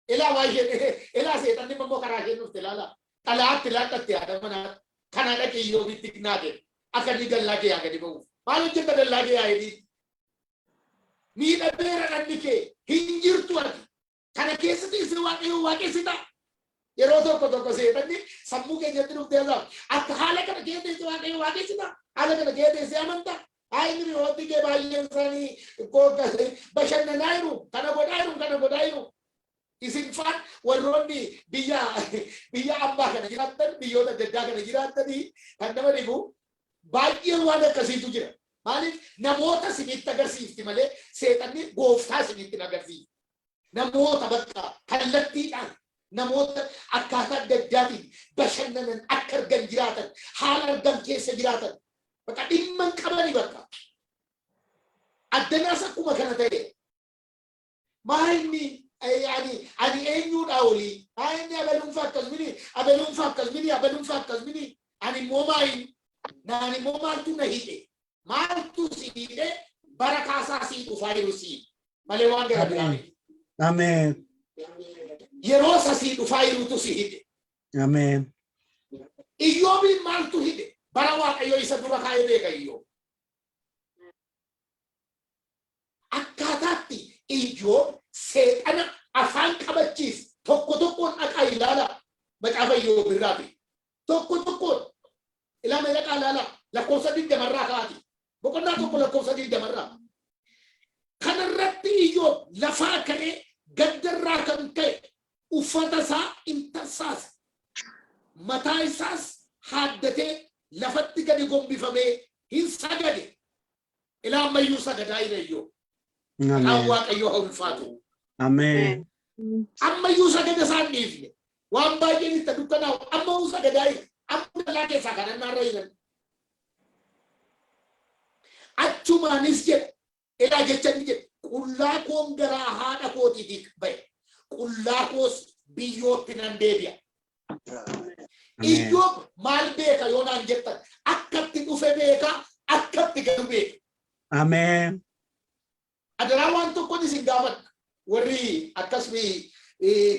ilaa waayee ilaa seexanni mammoo karaa isheen dhufte ilaala xalaatti laaqatti yaada manaa kana dhaqee Iyyoobitti naate akka inni dallaa kee yaa gadi ba'uuf maal hojjeta dallaa kee yaa jedhi miidhabeera dhanni kee hin jirtu ati kana keessatti isin waaqayyo waaqessita yeroo tokko seexanni sammuu keenyatti dhuftee akka haala kana keessatti waaqayyo waaqessita haala kana keessatti amantaa. Aini roti ke baay'een isaanii bashannanaayiru kana godhaayiru isin faan warroonni biyya abbaa kana jiraattan biyyoota adda addaa kana jiraatanii kan nama dhibu baay'een waan akkasiitu jira. Maaliif namoota isinitti agarsiifti malee seexanni gooftaa isinitti agarsiifti. Namoota bakka kallattiidhaan namoota akkaataa adda addaatiin bashannanan akka argan jiraatan haala argan keessa jiraatan. Bakka dhimman qabani bakka addanaas akkuma kana ta'e maayinni ani eenyuudha olii maayinni abaluunfaa akkasumini ani immoo naan immoo maaltu na hidhe maaltu si hidhe bara kaasaa sii dhufaa jiru sii malee waan gara biraani. Ameen. Yeroo sasii dhufaa jirutu si hidhe. Ameen. Iyyoobiin maaltu hidhe? Bara waaqayyo isa dura kaa'ee beeka Iyyoob. Akkaataatti Iyyoob seexana afaan qabachiis tokkoon dhaqaa ilaala macaafa Iyyoob irraati. Tokkoon ilama dhaqaa ilaala lakkoofsa 20 kaati. Boqonnaa tokko lakkoofsa 20. Kanarratti Iyyoob lafaa ka'ee gaddarraa kan ka'e uffata isaa hin tarsaase. Mataa isaas haaddatee lafatti gadi gombifamee hin sagade ilaa ammayyuu sagadaa jira Iyyoob. Kan waaqayyo haa ulfaatu. Ameen. Ammayyuu sagada isaan dhiifne waan baay'een itti dukkanaa'u ammayyuu sagadaa jira. Amma dallaa keessaa kadhannaarra jiran. Achumaanis jedhe ilaa jechan jedhe qullaa koon garaa haadha kootiitiif ba'e qullaa koos biyyootti nan deebi'a. Iyyoob maal beeka yoo naan jettan akkatti dhufe beeka akkatti gadu beeka. Ameen. Adaraa waan tokkoon isin gaafadha warri akkasii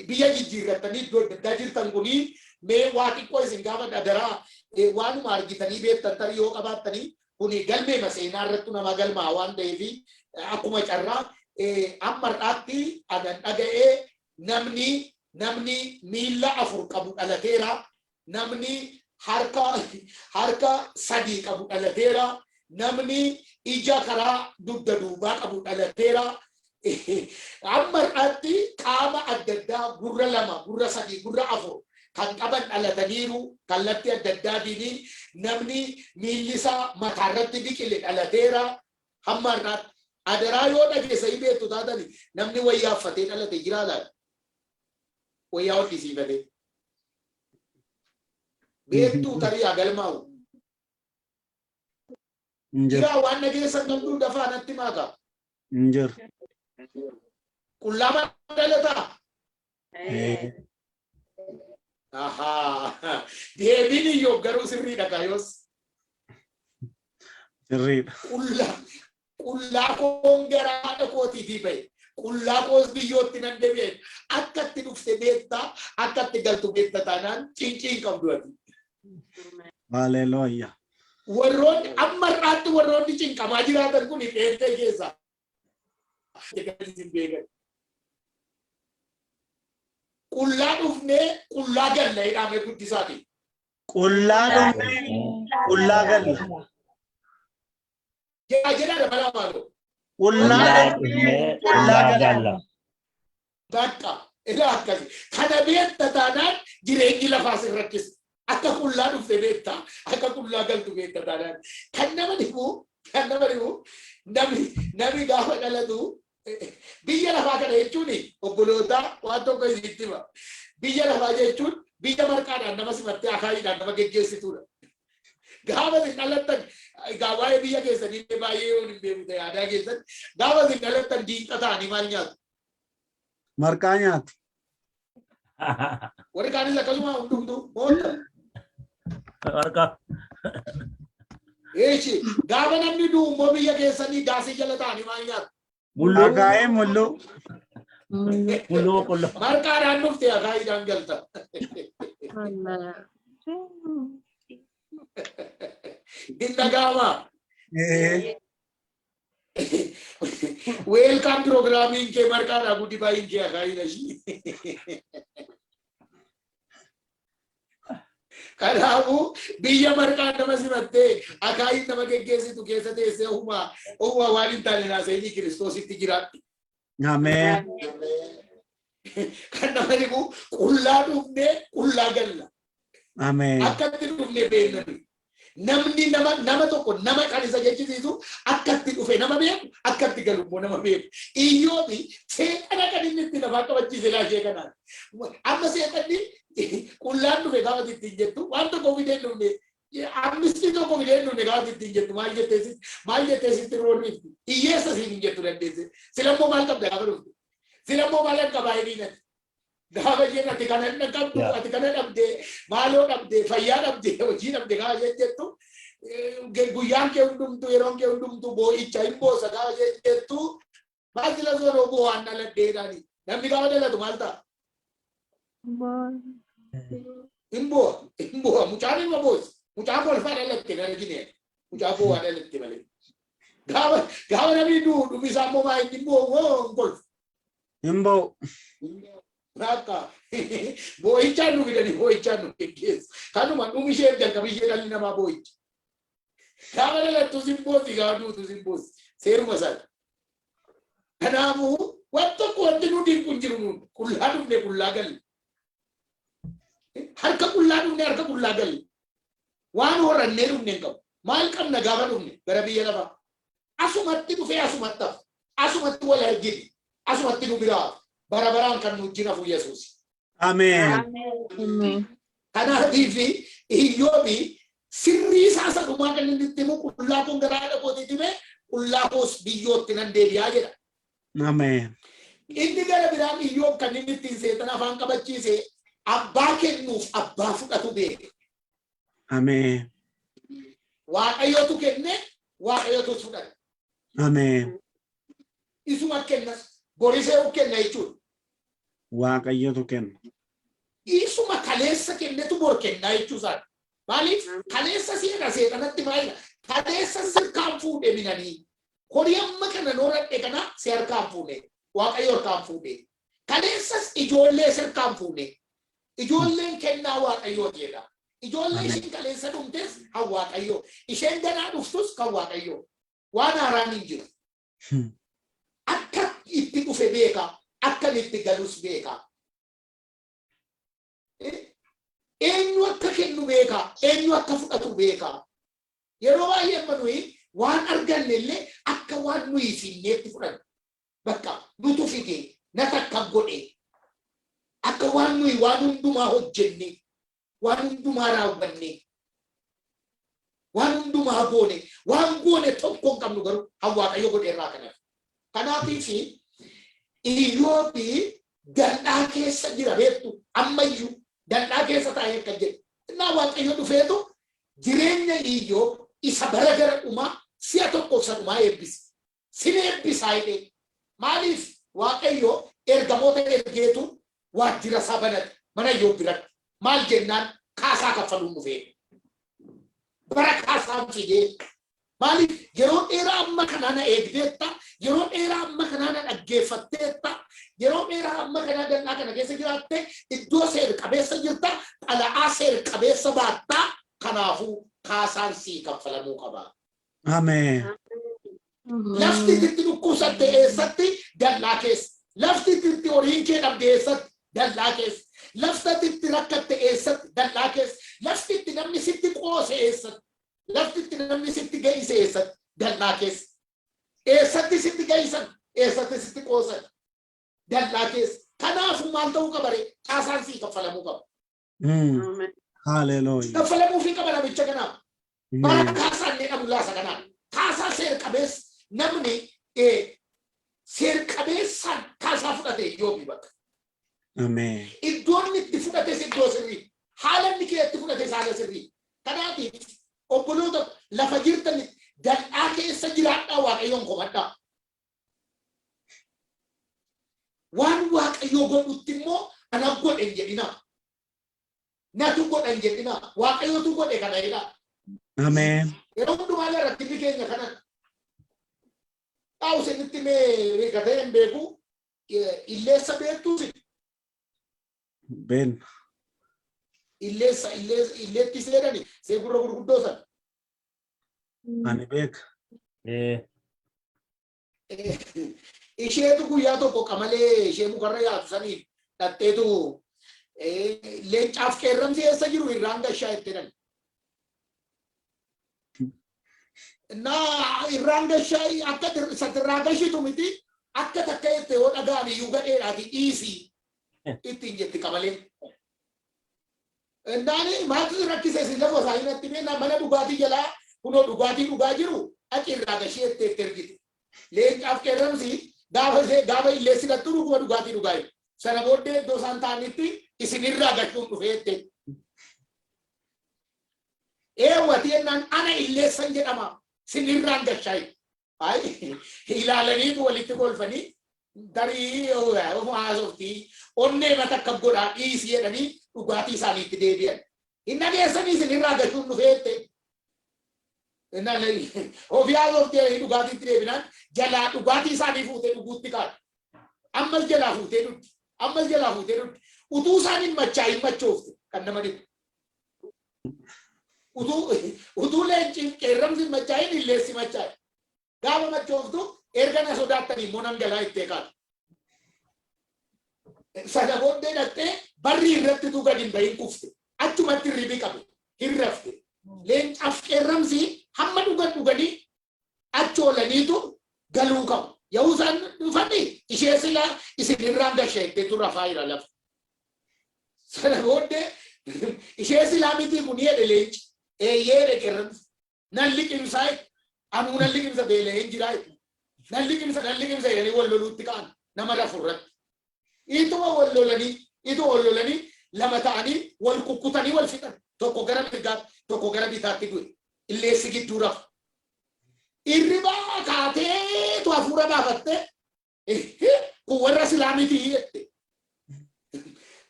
biyya jijjiirratanii iddoo adda addaa jirtan kunii mee waa xiqqoo isin gaafadha adaraa waanuma argitanii beektan tarii yoo qabaattanii kuni galmeema seenaa irratti nama galmaa waan ta'eef akkuma carraa amma har'aatti adan dhaga'ee namni miilla 4 qabu dhalateera. Namni harka 3 qabu dhalateera. Namni ija karaa dugda duubaa qabu dhalateera. Amma har'aatti qaama adda addaa gurra 2, gurra 3, gurra 4 kan qaban dhalataniiru kallattii adda addaatiin namni miilli isaa mataarratti biqile dhalateera. Hamma har'aatti adaraa yoo dhageessa beektu taatani namni wayyaa uffatee dhalate jira laata? Wayyaa hodhisiifatee. Beektuu tarii agalmaa'u Injir. Jira waan nageessan qabdu dafaa natti maaka. Injir. Qullaa dhalataa. Aha. Deebiin iyyoo garuu sirriidha kaayos. Sirriidha. Qullaa koon garaa kootiitii bahe. Qullaa koos biyyootti nan deebi'e. Akkatti dhufte beektaa, akkatti galtu beekta taanaan cinciin qabdu ati. Hallelujah. Warroonni ammarraatti warroonni cinqamaa jiraatan kun dheertee keessa. Qullaa dhufnee qullaa galla jedhamee guddisaati. Qullaa dhufnee qullaa galla. Jedha dabala maaloo. Qullaa dhufnee qullaa galla. Bakka ilaa akkasi. Kana beekta taanaan jireenyi lafaa sin rakkisa. Akka qullaa dhufte beekta, akka qullaa galtu beekta taanaan. Kan nama dhibu namni gaafa dhalatu biyya lafaa kana jechuun obboloota waan tokko isitti hima. Biyya lafaa jechuun biyya marqaadhaan nama simattee akaayiidhaan nama geggeessituudha. Gaafa isin dhalattan waa'ee biyya keessanii baay'ee yoo hin beeku ta'e aadaa keessatti gaafa isin dhalattan diinqa ta'anii maal nyaatu? Marqaa nyaatu. Warri kaanis akkasuma hundumtuu moota. Marqaa. Eeshi gaafa namni du'u immoo biyya keessanii gaasii jala ta'anii maal nyaatu? Akaa'ee mulluu. Mulluu qullaa. Marqaadhaan dhufte akaayiidhaan galta. Indagama. Welcome programming ke markada gudi bayin ke akai nashi. Kanafu biya markada masimatte akai nama geggeesi tu keessate se huma walin talena seeni Kristos itti jiraatti. Amen. Kana maribu qullaa dhufne qullaa galla. Amen. Akkatti dhufne beeknani. Namni nama tokko nama kan isa jechisiisu akkatti dhufe nama beeku akkatti galu immoo nama beeku. Iyyoobi seexana kan inni itti lafaa qabachiise laashee kanaan. Amma seexanni qullaan dhufe gaafa ittiin jettu waan tokko fidee dhufne amnistii tokko fidee dhufne gaafa ittiin jettu maal jetteesitti roorrifti. Hiyyeessa siin hin jettu dandeesse. Silammoo maal qabda gaafa dhufte. Silammoo maal akka baay'ee diinatti. Gaafa jenna ati kana qabdu ati kana dhabdee maaloo dhabdee fayyaa dhabdee hojii dhabdee gaafa jettu guyyaan kee hundumtuu yeroon kee hundumtuu boo'icha hin boosa gaafa jettu maal sila sooroo boo'aan dhaladheedhaani namni gaafa dhalatu maal ta'a? Hin boo'a mucaan ilma boosi mucaan kolfaa dhalatte kana argine mucaa boo'aa dhalatte malee gaafa namni dhumisaa immoo maa hin boo'u hin kolfu. Hin boo'u. Raka, boichan nu bidani boichan nu kekes. Kanu man umishir dan kabishir ali nama boich. Kamera la tu simbosi gadu tu simbos. Seru masal. Kanamu waktu kuanti nu din kunjirun kulladu ne kullagal. Harka kulladu ne harka kullagal. Wan orang nerum ne kau. Mal kam nagabalum ne berabiya laba. Asumatti tu fe asumatta. Asumatti wala gidi. Asumatti nu birat. Bara-baraan kan nuti nafu Yesus. Amen. Karena TV Iyyoobi sirrii isaa dhumaa kan inni itti himu qullaa kun garaa dha qootitime qullaa koos biyyootti nan deebi'aa jedha. Amen. Inni gara biraan Iyyoob kan inni ittiin seexana afaan qabachiise abbaa kennuuf abbaa fudhatu beeke. Amen. Waaqayyootu kenne waaqayyootu fudhate. Amen. Isuma kennas borisee kenna jechuudha. Waaqayyootu kenna. Isuma kaleessa kennetu bor kenna jechuusaati. Maaliif kaleessa seexanatti maalidha? Kaleessa sirkaan fuudhe minanii. Horii amma kana nooradhe kana si harkaan fuudhe. Waaqayyo harkaan fuudhe. Kaleessas ijoollee sirkaan fuudhe. Ijoolleen kennaa waaqayyoo jedha. Ijoollee isheen kaleessa dhumtes kan waaqayyoo. Isheen ganaa dhuftus kan waaqayyoo. Waan haaraan hin jiru. Akka itti dhufe beeka. Akka itti galus beeka. Eenyu akka kennu beeka. Eenyu akka fudhatu beeka. Yeroo baay'ee manuyi waan arganne illee akka waan nuyi finneetti fudhanna. Bakka nutu fide na takka godhe. Akka waan nuyi waan hundumaa hojjenne. Waan hundumaa raawwanne. Waan hundumaa goone waan goone tokko qabnu garuu Waaqayyo godheerraa kana. Kanaatiif Iyyoobi dal'aa keessa jira beektu ammayyuu dal'aa keessa taa'ee kan jedhu. Innaa Waaqayyo dhufeetu jireenya Iyyoob isa bara gara dhumaa si'a tokkoof sanumaa eebbise. Sin eebbisaa jedhee maaliif Waaqayyo ergamoota ergeetu waajjira isaa banate mana Iyyoob biratti. Maal jennaan kaasaa kaffaluun dhufee. Bara kaasaan fidee maaliif yeroo dheeraa amma kanaa na eegdeetta, yeroo dheeraa amma kanaa na dhaggeeffatteetta, yeroo dheeraa amma kanaa dal'aa kana keessa jiraatte iddoo seer qabeessa jirta, dhala'aa seer qabeessa baattaa, kanaafuu kaasaan sii kaffalamuu qaba. Ameen. Lafti itti dhukkubsatte eessatti dal'aa keessa. Lafti itti horiin kee dhabde eessatti dal'aa keessa. Lafti itti rakkatte eessatti dal'aa keessa. Lafti itti namni sitti qoose eessatti. Lafti itti namni sitti geesse eessatti dal'aa keessa. Eessatti sitti geessan, eessatti sitti qoosan dal'aa keessa. Kanaafuu maal ta'uu qaba ree? Kaasaan sii kaffalamuu qaba. Hallelujah. Kaffalamuu fi qaba namicha kanaaf. Bara kaasaan ni dhabu laasa kanaaf. Kaasaa seer qabeessa namni seer qabeessaan kaasaa fudhate Iyyoobi bakka. Ameen. Iddoon itti fudhates iddoo sirrii. Haala inni kee itti fudhates haala sirrii. Kanaatiif obboloota lafa jirtan dal'aa keessa jiraadhaa Waaqayyoon komadhaa. Waan Waaqayyoo godhutti immoo ana godhen jedhinaa. Natu godhan jedhinaa. Waaqayyootu godhe kana jedhaa. Ameen. Yeroo hundumaa rakkinni keenya kanan. Dhaa'u isinitti mee gatee hin beeku illeessa beektuusi. Ben. Illeetti seedani see gurra gurguddoo sana. Ani beeka. Isheetu guyyaa tokko qamalee ishee mukarra yaatu saniin dhatteetu leencaaf qeerramsi eessa jiru irraan gashaa itti jedhan. Naa irraan gashaa akka satirraa gashitu miti akka takka itti yoo dhagaan iyyuu gadheedhaati dhiisii ittiin jetti qamaleen. Naani maaltu rakkise si lafa isaa hinatti beena mana dhugaatii jalaa kunoo dhugaatii dhugaa jiru ati irraa gashee itti ergite. Leencaaf qeerramsi gaafa illeessi dhattu dhuguma dhugaatii dhugaa jiru. Sana booddee iddoo isaan ta'anitti isinirraa gashuun dhufeette. Eewwati jennaan ana illeessan jedhama sinirraan gashaa ilaalaniitu walitti kolfanii darii haasoftii onnee matakka godhaa dhiisii jedhanii dhugaatii isaaniitti deebi'an. Hin dhageessanii sinirraa gashuun dhufeette. Ofii haasoftii dhugaatiitti deebinaan jalaa dhugaatii isaanii fuutee dhuguutti kaadha. Ammas jalaa fuutee dhugdi. Ammas jalaa fuutee dhugdi. Utuu isaaniin machaa'in machoofte kan nama dhibu. Utuu leenciin qeerramsi machaa'in illeessi machaa'e. Gaafa machooftu erga na sodaattanii immoo nan galaa itti eegaadha. Sana booddee dhaqxee barri irratti tu gadi hin bahin kufte. Achumatti ribii qabe. Hin rafte. Leencaaf qeerramsi hamma dhuganii achi oolaniitu galuu qabu. Yoo isaan dhufanii ishee silaa isinirraan gasheetteetu rafaa jira lafa. Sana booddee ishee silaa miti kun jedhe leenci. Eeyyee qeerramsi. Nan liqimsaa anuu nan liqimsa beelee hin jiraa. Nan liqimsa jedhanii wal loluutti ka'an nama rafurratti. Ituma wal lolanii lama ta'anii wal kukkutanii wal fixan. Tokko gara mirgaatti tokko gara bitaatti du'e. Illeessi gidduu rafu. Irribaa kaateetu hafuura baafattee kun warra islaamitii jette.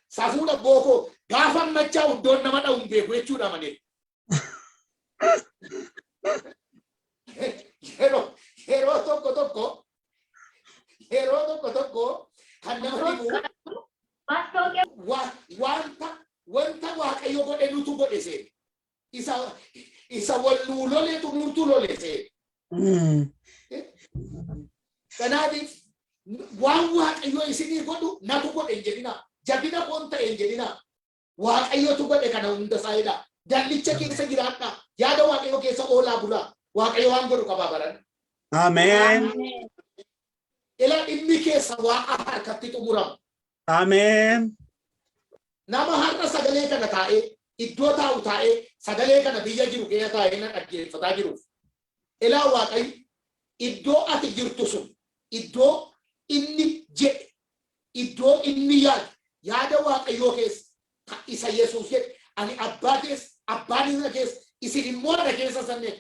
Safuudha bookoo gaafa machaa iddoon nama dha'u hin beeku jechuudha malee. Yeroo tokko kan nama dhibu wanta Waaqayyo godhe nutu godhe seene. Isa wal nuu loleetu nutu lole seene. Kanaatiif waan Waaqayyo isinii godhu natu godhe hin jedhinaa. Jabina koon ta'e hin jedhinaa. Waaqayyotu godhe kana hunda saayidhaa. Dallicha keessa jiraadhaa. Yaada Waaqayyo keessa oolaa bulaa. Waaqayyo waan godhu qabaa baran. Ameen. Ila inni keessa waaqa harkatti xumuramu. Ameen. Nama har'a sagalee kana taa'ee iddoo taa'u taa'ee sagalee kana biyya jiru keessa taa'ee na dhaggeeffataa jiruuf ilaa waaqayyo iddoo ati jirtu sun iddoo inni jedhe iddoo inni yaada waaqayyoo keessa isa Yesuus jedhe ani abbaa keessa abbaan isa keessa isin immoo na keessa sanneen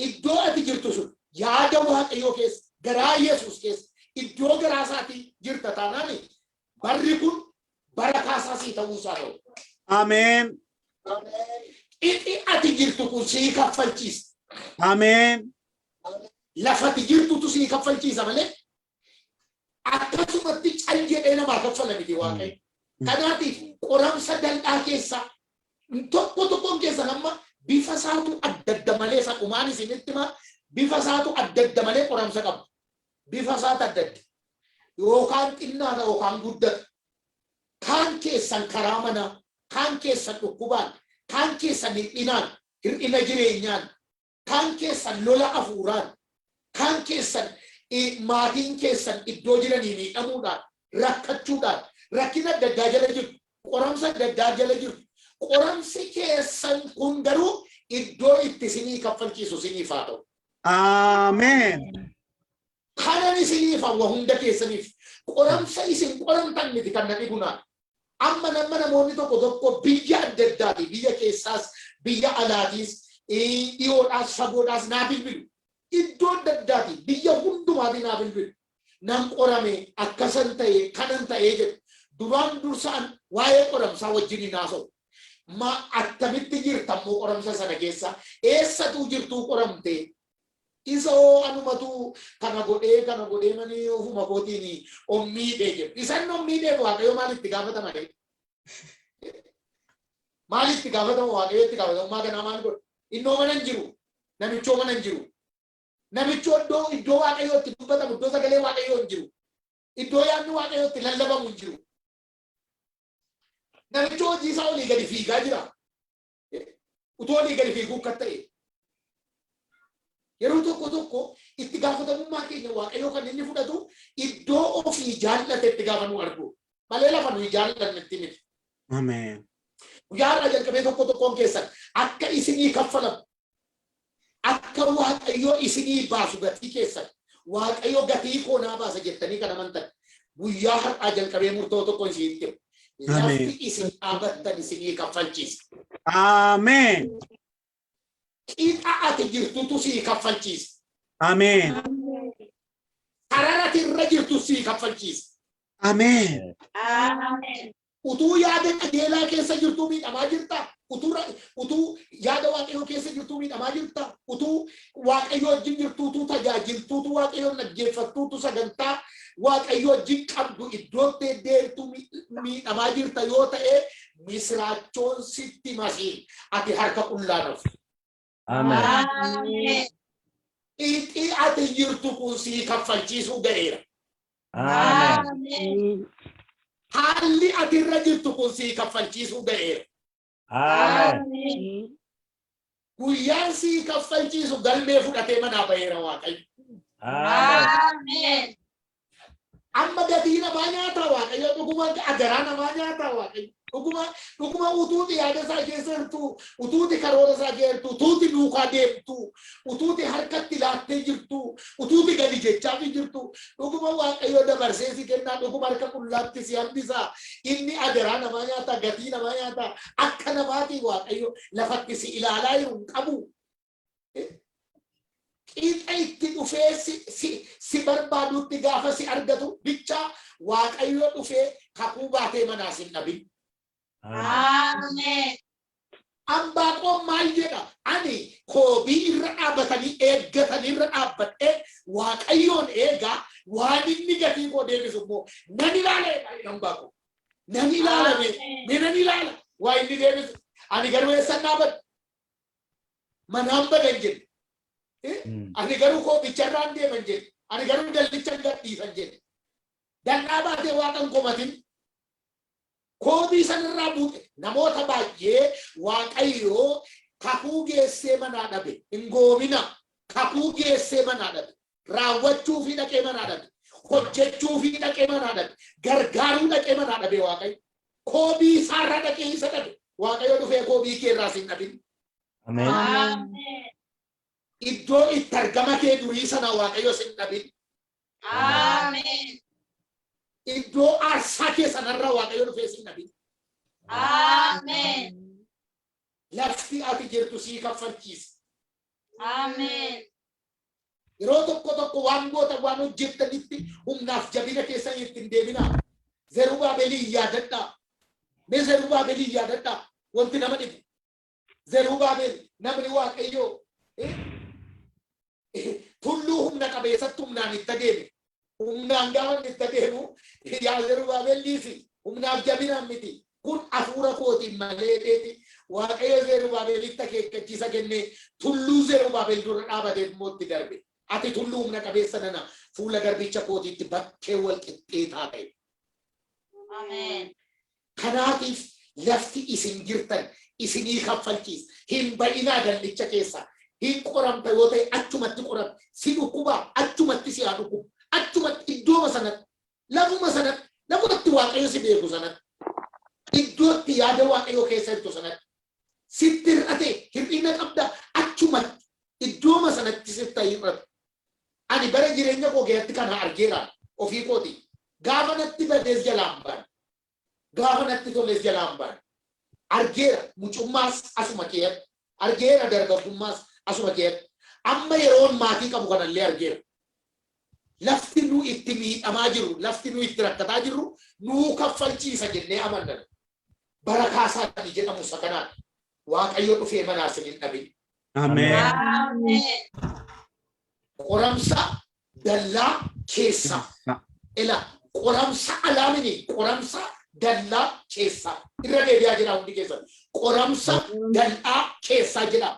iddoo ati jirtu sun yaada waaqayyoo keessa garaa Yesuus keessa iddoo garaa isaatii jirta taanaani barri kun bara kaasaa sii ta'uu isaa ta'u. Amen. Inni ati jirtu kun sii kaffalchiisa. Amen. Lafati jirtutu sii kaffalchiisa malee akkasumatti cal jedhee namaa kaffala miti waaqayyo. Kanaatiif qoramsa dal'aa keessaa tokkoon keessa nama bifa isaatu adda adda malee saqumaan isinitti himaa bifa isaatu adda adda malee qoramsa qaba. Bifa isaatu adda adda. Yookaan xinnaadha yookaan guddata. Kaan keessan karaa manaa, kaan keessan dhukkubaan, kaan keessan hir'inaan, hir'ina jireenyaan, kaan keessan lola hafuuraan, kaan keessan maatiin keessan iddoo jiranii miidhamuudhaan, rakkachuudhaan, rakkina adda addaa jala jirtu, qoramsa adda addaa jala jirtu. Qoramsi keessan kun garuu iddoo itti isinii kaffalchiisu isiniif haa ta'u. Amen. Kanan isiniif hawwa hunda keessaniif qoramsa isin qoramtan miti kan namni gunaa. Amma namoonni tokko biyya adda addaati biyya keessaas biyya alaatiis dhiyoodhaas fagoodhaas naa bilbilu. Iddoo adda addaati biyya hundumaati naa bilbilu. Nan qorame akkasan ta'e kanan ta'ee jedhu duraan dursaan waa'ee qoramsaa wajjin hin haasa'u. Ma attamitti jirtammoo qoramsa sana keessa eessatu jirtuu qoramtee isa anumatu kana godhee mani ofuma kootiin ommiidhee jedhu. Isan ommiidhee waaqayyo maalitti gaafatama? Maalitti gaafatama waaqayyo itti gaafatamummaa kanaa maal godhu? Innoo mana hin jiru. Namichoo mana hin jiru. Namichoo iddoo waaqayyootti dubbatamu iddoo sagalee waaqayyoo hin jiru. Iddoo yaadni waaqayyootti lallabamu hin jiru. Namichoo hojii isaa olii gadi fiigaa jira. Utoo olii gadi fiiguu akka ta'e. Yeroo tokko itti gaafatamummaa keenya waaqayyoo kan inni fudhatu iddoo ofii jaallate itti gaafannu argu. Malee lafa nuyi jaallanne itti miti. Amen. Guyyaarraa jalqabee tokkoon keessan akka isinii kaffalamu akka waaqayyoo isinii baasu gatii keessan waaqayyoo gatii koo naa baasa jettanii kan amantan guyyaa har'aa jalqabee murtoo tokkoon isinitti himu. Lafti isin dhaabattan isinii kaffalchiisa. Amen. Qixa ati jirtutu sii kaffalchiisa. Amen. Sararati irra jirtu sii kaffalchiisa. Amen. Utuu yaada qajeelaa keessa jirtuu miidhamaa jirta. Utuu yaada waaqayyoo keessa jirtuu miidhamaa jirta. Utuu waaqayyoo wajjin jirtuutu tajaajiltuutu waaqayyoo dhaggeeffattuutu sagantaa waaqayyoo wajjin qabdu iddootti deemtuu miidhamaa jirta yoo ta'e misraachoon sitti masii ati harka qullaa Amen. Iti ati jirtu kun sii kaffalchiisuu ga'eera. Amen. Haalli ati irra jirtu kun sii kaffalchiisuu ga'eera. Amen. Guyyaan sii kaffalchiisu galmee fudhatee manaa ba'eera waaqayyo. Amen. Amma gatii namaa nyaataa waaqayyo dhuguma agaraa namaa nyaataa waaqayyo. Dhuguma utuuti yaada isaa keessa jirtu, utuuti karoora isaa jirtu, utuuti duukaa deemtu, utuuti harkatti laattee jirtu, utuuti gadi jechaa jirtu. Dhuguma waaqayyo dabarsee si kennaa, dhuguma harka qullaatti si hambisaa. Inni agaraa namaa nyaataa, gatii namaa nyaataa. Akka namaatii waaqayyo lafatti si ilaalaa jiru hin qabu. Qixa itti dhufee si barbaadutti gaafa si argatu bicha waaqayyo dhufee kakuu baatee manaa sin dhabin. Amen. Ambaaqoon maal jedha? Ani koobii irra dhaabbatanii eeggatanii irra dhaabbadhee waaqayyoon eegaa waan inni gatii koo deebisu immoo nan ilaala. Ambaaqoon nan ilaalame nan ilaala waa inni deebisu. Ani garuu eessan dhaabadhu? Manaan badan jedhe. Ani garuu koobicharraan deeman jedhe. Ani garuu dallichan gadhiisan jedhe. Dallaa baatee waaqan komatin koobii sanirraa buute namoota baay'ee waaqayyoo kakuu geessee manaa dhabe. Hin goomina. Kakuu geessee manaa dhabe. Raawwachuu fi dhaqee manaa dhabe. Hojjechuu fi dhaqee manaa dhabe. Gargaaruu dhaqee manaa dhabe waaqayyo. Koobii isaarraa dhaqee isa dhabe. Waaqayyo dhufee koobii kee irraa sin dhabin. Amen. Amen. Iddoo itti argama kee durii sana Waaqayyo sin dhabin. Amen. Iddoo aarsaa kee sanarra Waaqayyo dhufee sin dhabin. Amen. Lafti ati jirtu sii kaffalchiisa. Amen. Yeroo tokko waan goota waan hojjettanitti humnaaf jabina keessan ittiin deebinaa. Zerubaabelii yaadadhaa. Mee Zerubaabelii yaadadhaa. Wanti nama dhibu. Zerubaabel namni Waaqayyoo tulluu humna qabeessatti humnaan itti adeeme. Humnaan gaafa itti adeemu yaa Zerubaabel dhiisi. Humnaaf jabinaan miti. Kun hafuura kootiin malee dheeti. Waaqayyo Zerubaabelitti akeekkachiisa kennee tulluu Zerubaabel dura dhaabatee mootti darbe. Ati tulluu humna qabeessa nana fuula garbicha kootiitti bakkee wal qixxeetaa ta'e. Amen. Kanaatiif lafti isin jirtan isinii kaffalchiisa. Hin ba'inaa dallicha keessa. Hin qoramta yoo ta'e achumatti qoramta. Si dhukkubaa achumatti si haa dhukkubu. Achumatti iddooma sanatti lafuma sanatti lafumatti Waaqayyo si beeku sanatti. Iddootti yaada Waaqayyo keessa jirtu sanatti. Sitti hir'ate hir'ina qabda achumatti iddooma sanatti sitti hir'atu. Ani bara jireenya koo keessatti kana argeera ofii kooti. Gaafa natti badees jalaan baan. Gaafa natti toles jalaan baan. Argeera mucummaas asuma keessatti. Argeera dargaggummaas asuma keessatti. Amma yeroon maatii qabu kanallee argeera. Lafti nu itti miidhamaa jiru, lafti nu itti rakkataa jirru nuu kaffalchiisa jennee amanna. Bara kaasaa jedhamu isa kanaan Waaqayyo dhufee manaa sin hin dhabin. Amen. Amen. Qoramsa dallaa keessa. Ela qoramsa alaamini qoramsa dallaa keessa. Irra deebi'aa jira hundi keessan. Qoramsa dallaa keessa jedha.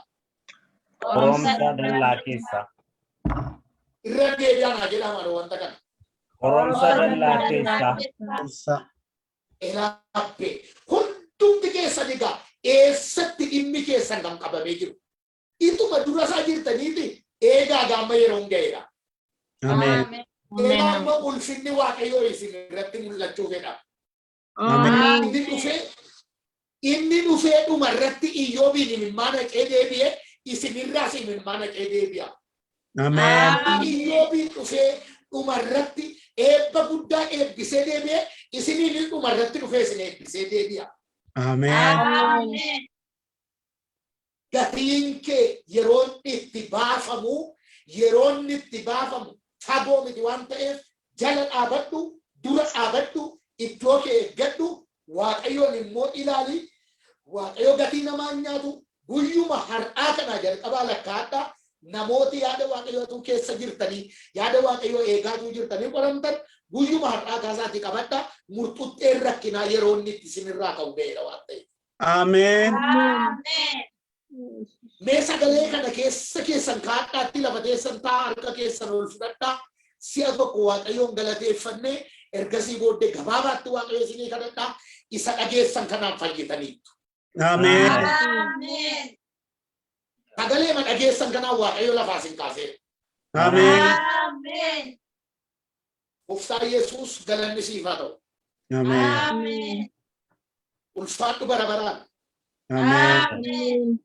Qoromsa dallaa keessa. Irra deebi'aa na jedha maaloo wanta kana. Qoromsa dallaa keessa. Elaappe hundumti keessa digaa eessatti dhimmi keessan kan qabamee jiru. Ituma dura isaa jirtaniiti eegaa gaamma yeroo ga'eedha. Amen. Eegaa ulfinni Waaqayyoo isin irratti mul'achuu fedha. Amen. Inni dhufee dhuma irratti Iyyoobiin imimmaan haqee deebi'e isinirraas imimmaan haqee deebi'a. Amen. Iyyoobiin dhufee dhuma irratti eebba guddaa eebbisee deebi'e isiniin dhuma irratti dhufee isin eebbisee deebi'a. Amen. Amen. Gatiin kee yeroon itti baafamu fagoo miti waan ta'eef jala dhaabadhu dura dhaabadhu iddoo kee eeggadhu Waaqayyoon immoo ilaali. Waaqayyo gatii namaa nyaatu guyyuma har'aa kana jalqabaa lakkaa'adhaa. Namooti yaada Waaqayyootu keessa jirtanii yaada Waaqayyoo eegaatu jirtanii qoramtan guyyuma har'aa kaasaatii qabadhaa. Murtuuxxeen rakkinaa yeroo inni itti isinirraa ka'u ga'eera waan ta'eef. Amen. Amen. Mee sagalee kana keessa keessan kaadhaatti lafa teessan ta'a harka keessan ol fudhadhaa. Si'a tokko Waaqayyoon galateeffannee ergasii booddee gabaabaatti Waaqayyo isinii kadhadhaa. Isa dhageessan kanaan fayyitaniitu. Amen. Amen. Sagalee ma dhageessan kanaan Waaqayyo lafaa isin kaaseera. Amen. Amen. Gooftaan Yesuus galanni siif haa ta'u. Amen. Amen. Ulfaadhu bara baraan. Amen. Amen.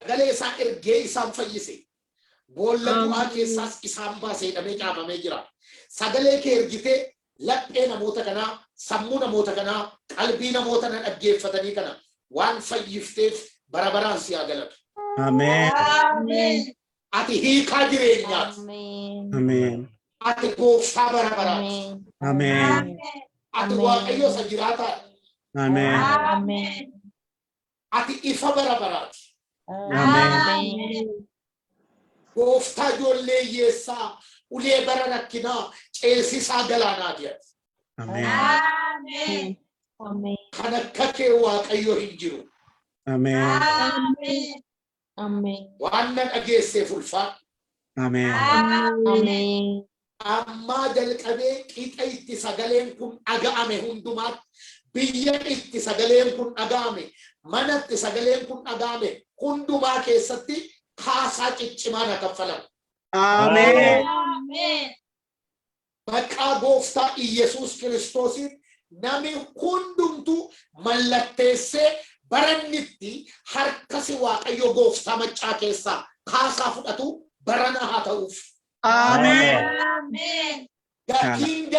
Sagalee isaa ergee isaan fayyise. Boolla du'aa keessaas isaan baasee hidhamee caafamee jira. Sagalee kee ergitee laphee namoota kanaa, sammuu namoota kanaa, qalbii namoota na dhaggeeffatanii kana waan fayyifteef bara baraan si haa galatu. Amen. Amen. Ati hiikaa jireenyaati. Amen. Ati gooftaa bara baraati. Amen. Ati Waaqayyo isa jiraataadha. Amen. Amen. Ati ifa bara baraati. Amen. Gooftaa ijoollee hiyyeessaa ulee bara rakkinaa ceesisaa galaanaati. Amen. Amen. Amen. Kan akka kee Waaqayyo hin jiru. Amen. Amen. Amen. Waan na dhageesseef ulfaadhu. Amen. Amen. Ammaa jalqabee qixa itti sagaleen kun dhaga'ame hundumaatti biyya itti sagaleen kun dhaga'ame manatti sagaleen kun dhaga'ame hundumaa keessatti kaasaa ciccimaa na kaffalamu. Amen. Amen. Maqaa gooftaa Iyesuus Kiristoosiin namni hundumtuu mallatteessee barannitti harkasi waaqayyo gooftaa maccaa keessaa kaasaa fudhatu barana haa ta'uuf. Amen. Amen. Gatiin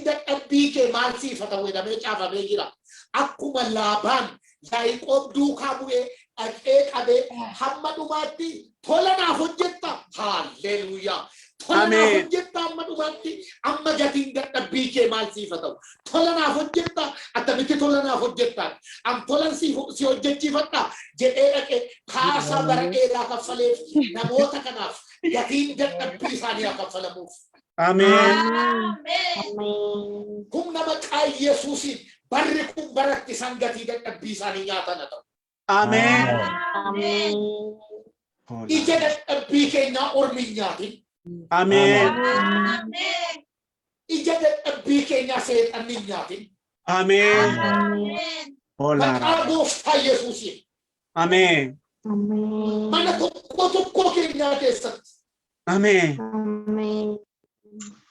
dadhabbii kee maal siifata jedhamee caafamee jira. Akkuma Laabaan Yaaqoob duukaa bu'ee dhaqee qabee hamma dhumaatti tola naaf hojjetta. Haalleluuyaa. Tola naaf hojjetta hamma dhumaatti. Amma gatiin dadhabbii kee maal siifata? Tola naaf hojjetta. Attamitti tola naaf hojjetta? Am tolan si hojjechiifadha jedhee dhaqee kaasaa bara dheeraa kaffaleef namoota kanaaf gatiin dadhabbii isaanii haa kaffalamuuf. Amen. Humna maqaa Yesuusiin barri kun baratti isaan gatii dadhabbii isaanii nyaatan haa ta'u. Amen. Ija dadhabbii keenyaa ormi hin nyaatin. Amen. Ija dadhabbii keenyaa seexanni hin nyaatin. Amen. Maqaa gooftaa Yesuusiin. Amen. Mana tokko keenyaa keessatti Amen.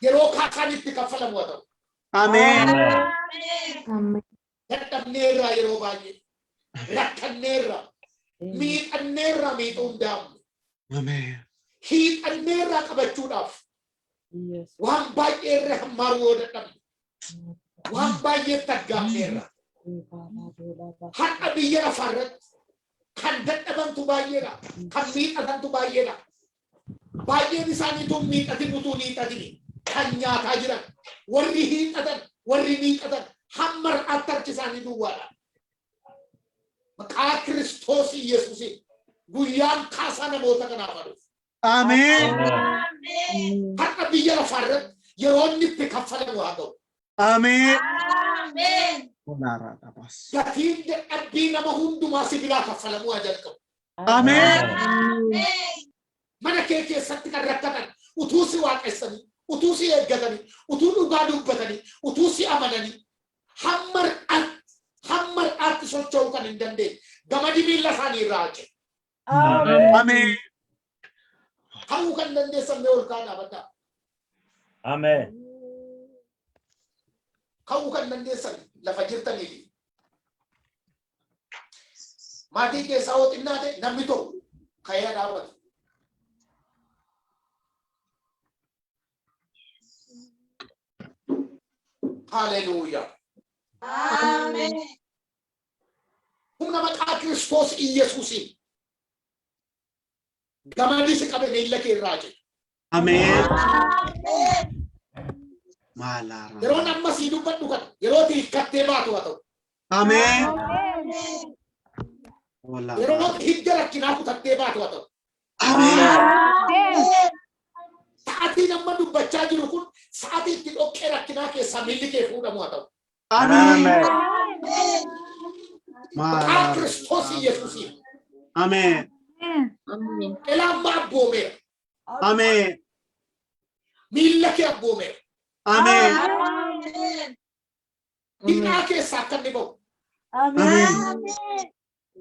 yeroo kaasaan itti kaffalamu haa ta'u. Amen. Dadhabneerraa yeroo baay'ee rakkanneerraa miidhanneerraa miidhuu hin dandeenyu. Amen. Hiixanneerraa qabachuudhaaf waan baay'ee irra hammaaruu yoo dadhabne waan baay'ee taggaafneerra. Har'a biyya lafaarratti kan dadhabantu baay'eedha. Kan miidhatantu baay'eedha. Baay'een isaaniitu miidhatin utuu miidhatini kan nyaataa jiran warri hiixatan warri miidhatan hamma har'aatti harki isaanii duwwaadha. Maqaa Kiristoos Yesuusiin guyyaan kaasaa namoota kanaaf dhufu. Amen. Har'a biyya lafaarratti yeroo inni itti kaffalamu haa ta'u. Amen. Gatiin dadhabbii nama hundumaa sibiilaa kaffalamuu haa jalqabu. Amen. Mana kee keessatti kan rakkatan utuu si waaqessanii, utuu si eeggatanii, utuu dhugaa dubbatanii, utuu si amananii hamma har'aatti socho'uu kan hin dandeenye gamadi miilla isaanii irraa haqe. Amen. Ta'uu kan dandeessan ol kaa dhaabadhaa. Amen. Ta'uu kan dandeessan lafa jirtanii fi maatii keessaa yoo xinnaate namni tokko ka'ee dhaabatu. Hallelujah. Amen. Humna maqaa Kiristoos Yesuusiin gamadi si qabe miilla kee irraa haqe. Amen. Yeroo amma sii dubbadhu kana yeroo hiikkattee baatu haa ta'u. Amen. Yeroo hidda rakkinaa kutattee baatu haa ta'u. Amen. Sa'aatiin amma dubbachaa jiru kun sa'aatii itti dhoqqee rakkinaa keessaa miilli kee fuudhamu haa ta'u. Amen. Maqaa Kiristoos Yesuusiin. Amen. Ilaamma abboomeera. Amen. Miilla kee abboomeera. Amen. Hidhaa keessaa akka inni bahu. Amen.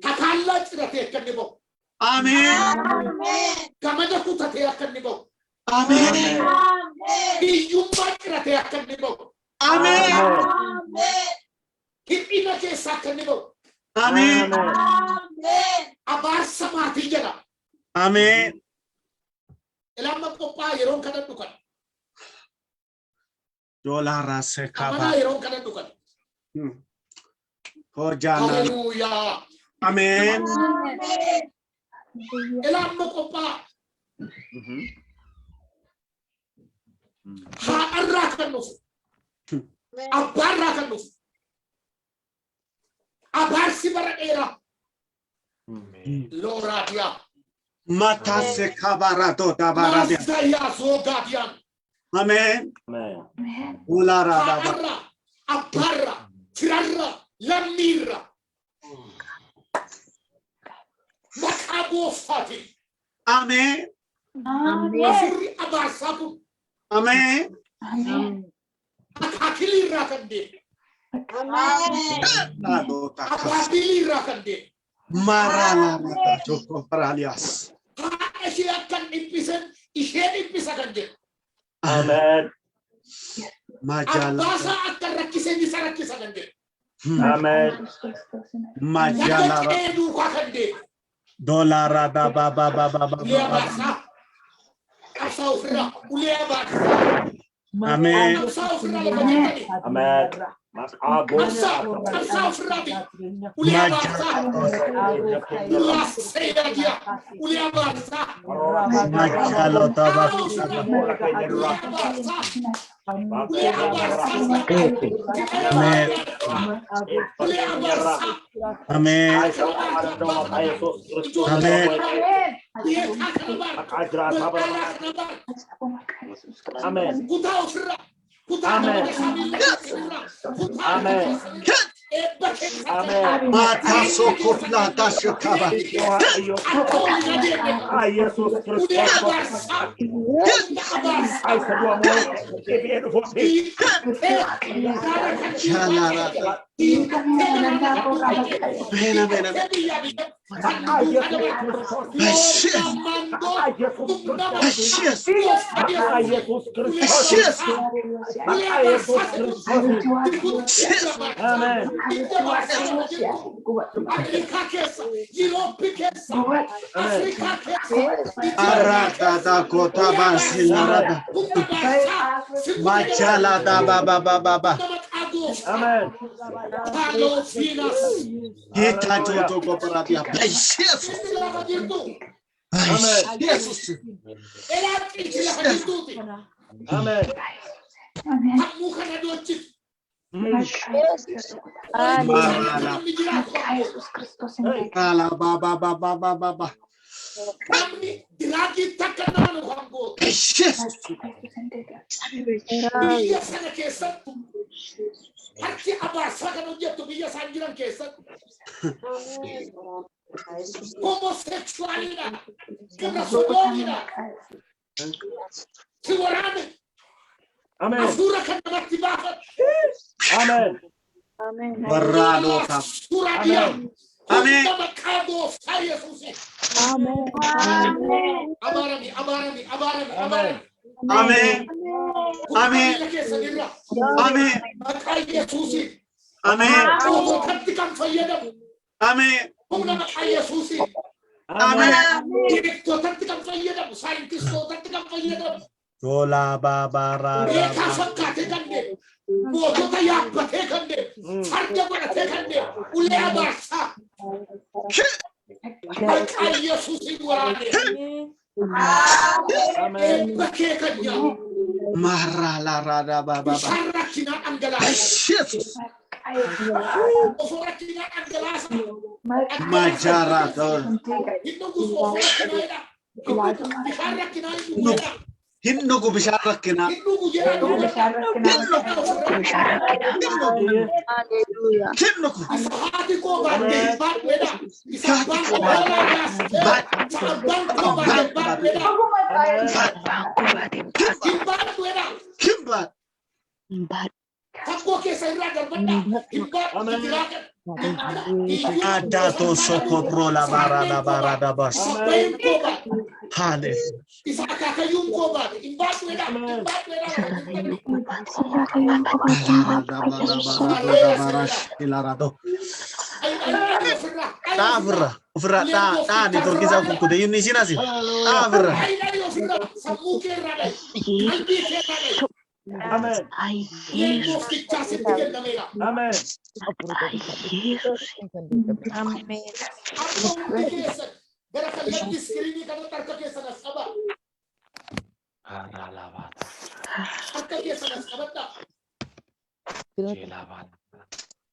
Tataallaa ciratee akka inni bahu. Amen. Gamada kutatee akka inni bahu. Amen. Hiyyummaa ciratee akka inni bahu. Amen. Hir'ina keessaa akka inni bahu. Amen. Abaarsa maatii jedha. Amen. Ilaamma qophaa yeroon kadhadhu kana. Dolara se Amanaa kaba. yeroon kadhadhu kana. Hojana. Hallelujah. Amen. Ilaamma qophaa haadharraa kan dhufu. Abbaarraa kan dhufu. Abaarsi bara dheeraa. Looraadiyaa. Mata se kabarato tabaradia. Maasayyaa Zoogaadiyaan. Amen. Ulara baba. Haadharraa, abbaarraa, firarraa, lammiirraa. Maqaa gooftaatiin. Amen. Afurri abaarsaa kun Amen. akaakiliirraa kan deemu. Abaabiliirraa kan deemu. Marala mata joko paralias. Haadha ishee akkan dhiphisan ishee dhiphisa kan jedhu. Amen. Majala. Abbaasaa akkan rakkisen isa rakkisa kan jedhu. Amen. Majala dolara da ba ba ba ba ba. Amen. Amen. Mata sokopla dashukaba. Arada da kota basilarada. Machala da ba ba ba ba ba. Amen. Kita jojo koperatia. Jesus. Jesus. Amen. Ala ba ba ba ba ba ba ba. Jesus. Amen. Amen. Barrado ka. Amen. Amen. Amen. Amen. Amen. Amen. Amen. Amen. Tola baba ra ra. Mara la ra ra ba ba ba. Jesus. Majara dor. Hinno ko bisharak kina. Hinno ko. Ada to sokopro la barada barada bas. Hallelujah. Di Turki sa kukude yun ni sinasi. Avra. Amen. Amen.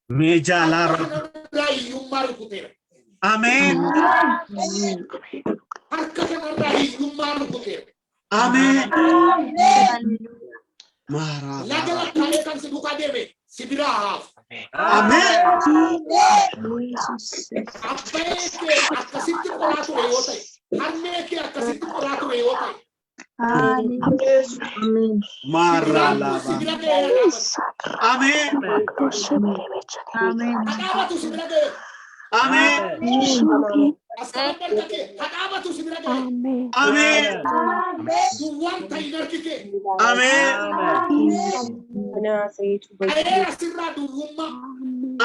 Meja lar. Amen. Amen. Mara. Amen. Mara lava. Amen. Amen. Amen. Amen. Amen.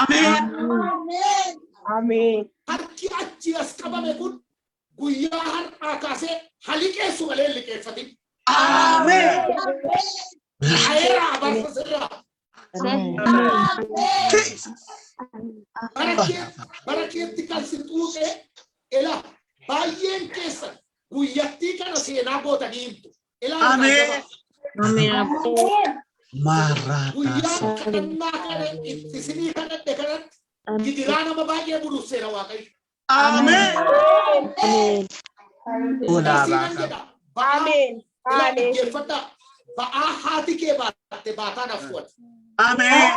Amen. Amen. Harki achi as qabame kun guyyaa har'aa kaasee haliqeessu malee liqeeffatin. Amen. Ayeera barsa sirraa. Barakeetti kan si tuuqee ila baay'een keessan guyyattii kana seenaa gootanii himtu. Amen. Guyyaa kadhannaa kana isinii kadhadhe kanatti gidiraa nama baay'ee buluuf seera Waaqayyo. Amen. Amen. Ba'aa haati kee baatte baataan hafuudha. Amen.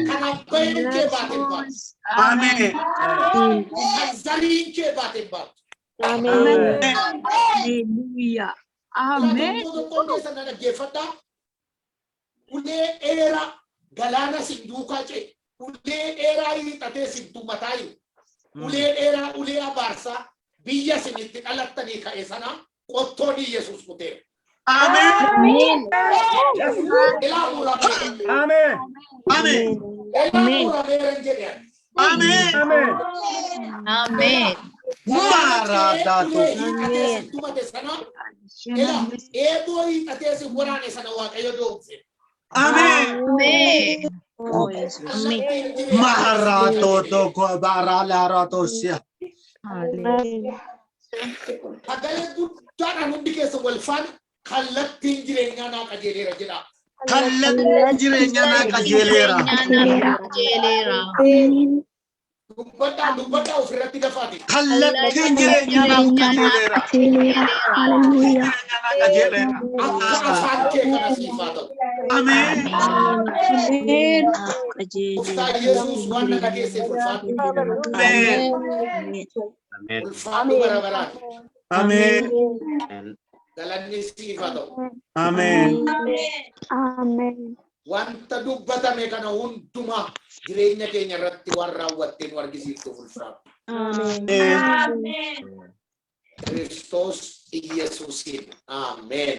Kan abbaan kee baateen baatu. Amen. Kan zariin kee baateen baatu. Amen. Hallelujah. Amen. Ulee dheeraa galaana sinduukaa cee. Ulee dheeraa hiixatee sintuu mataa jiru. Ulee dheeraa ulee abaarsaa biyya sinitti dhalattanii ka'e sana qottoon Yesuus kuteera. Amen. Amen. Amen. Amen. Amen. Maradatu. Amen. Maharato to ko barala ratosia. Kallattiin jireenyaa naa qajeeleera jedha. Kallattiin jireenyaa naa qajeeleera. Dubbadhaa ofirratti gafaati. Kallattiin jireenyaa naa qajeeleera. Hallelujah. Akka afaan kee kana siif haa ta'u. Amen. Gooftaa Yesuus waan na dhageesseef ulfaadhu. Amen. Ulfaadhu bara baraan. Amen. Galanni siif haa ta'u. Amen. Wanta dubbatame kana hundumaa jireenya keenya irratti waan raawwatteen nu argisiiftuuf ulfaadhu. Amen. Kiristoos Yesuusiin. Amen.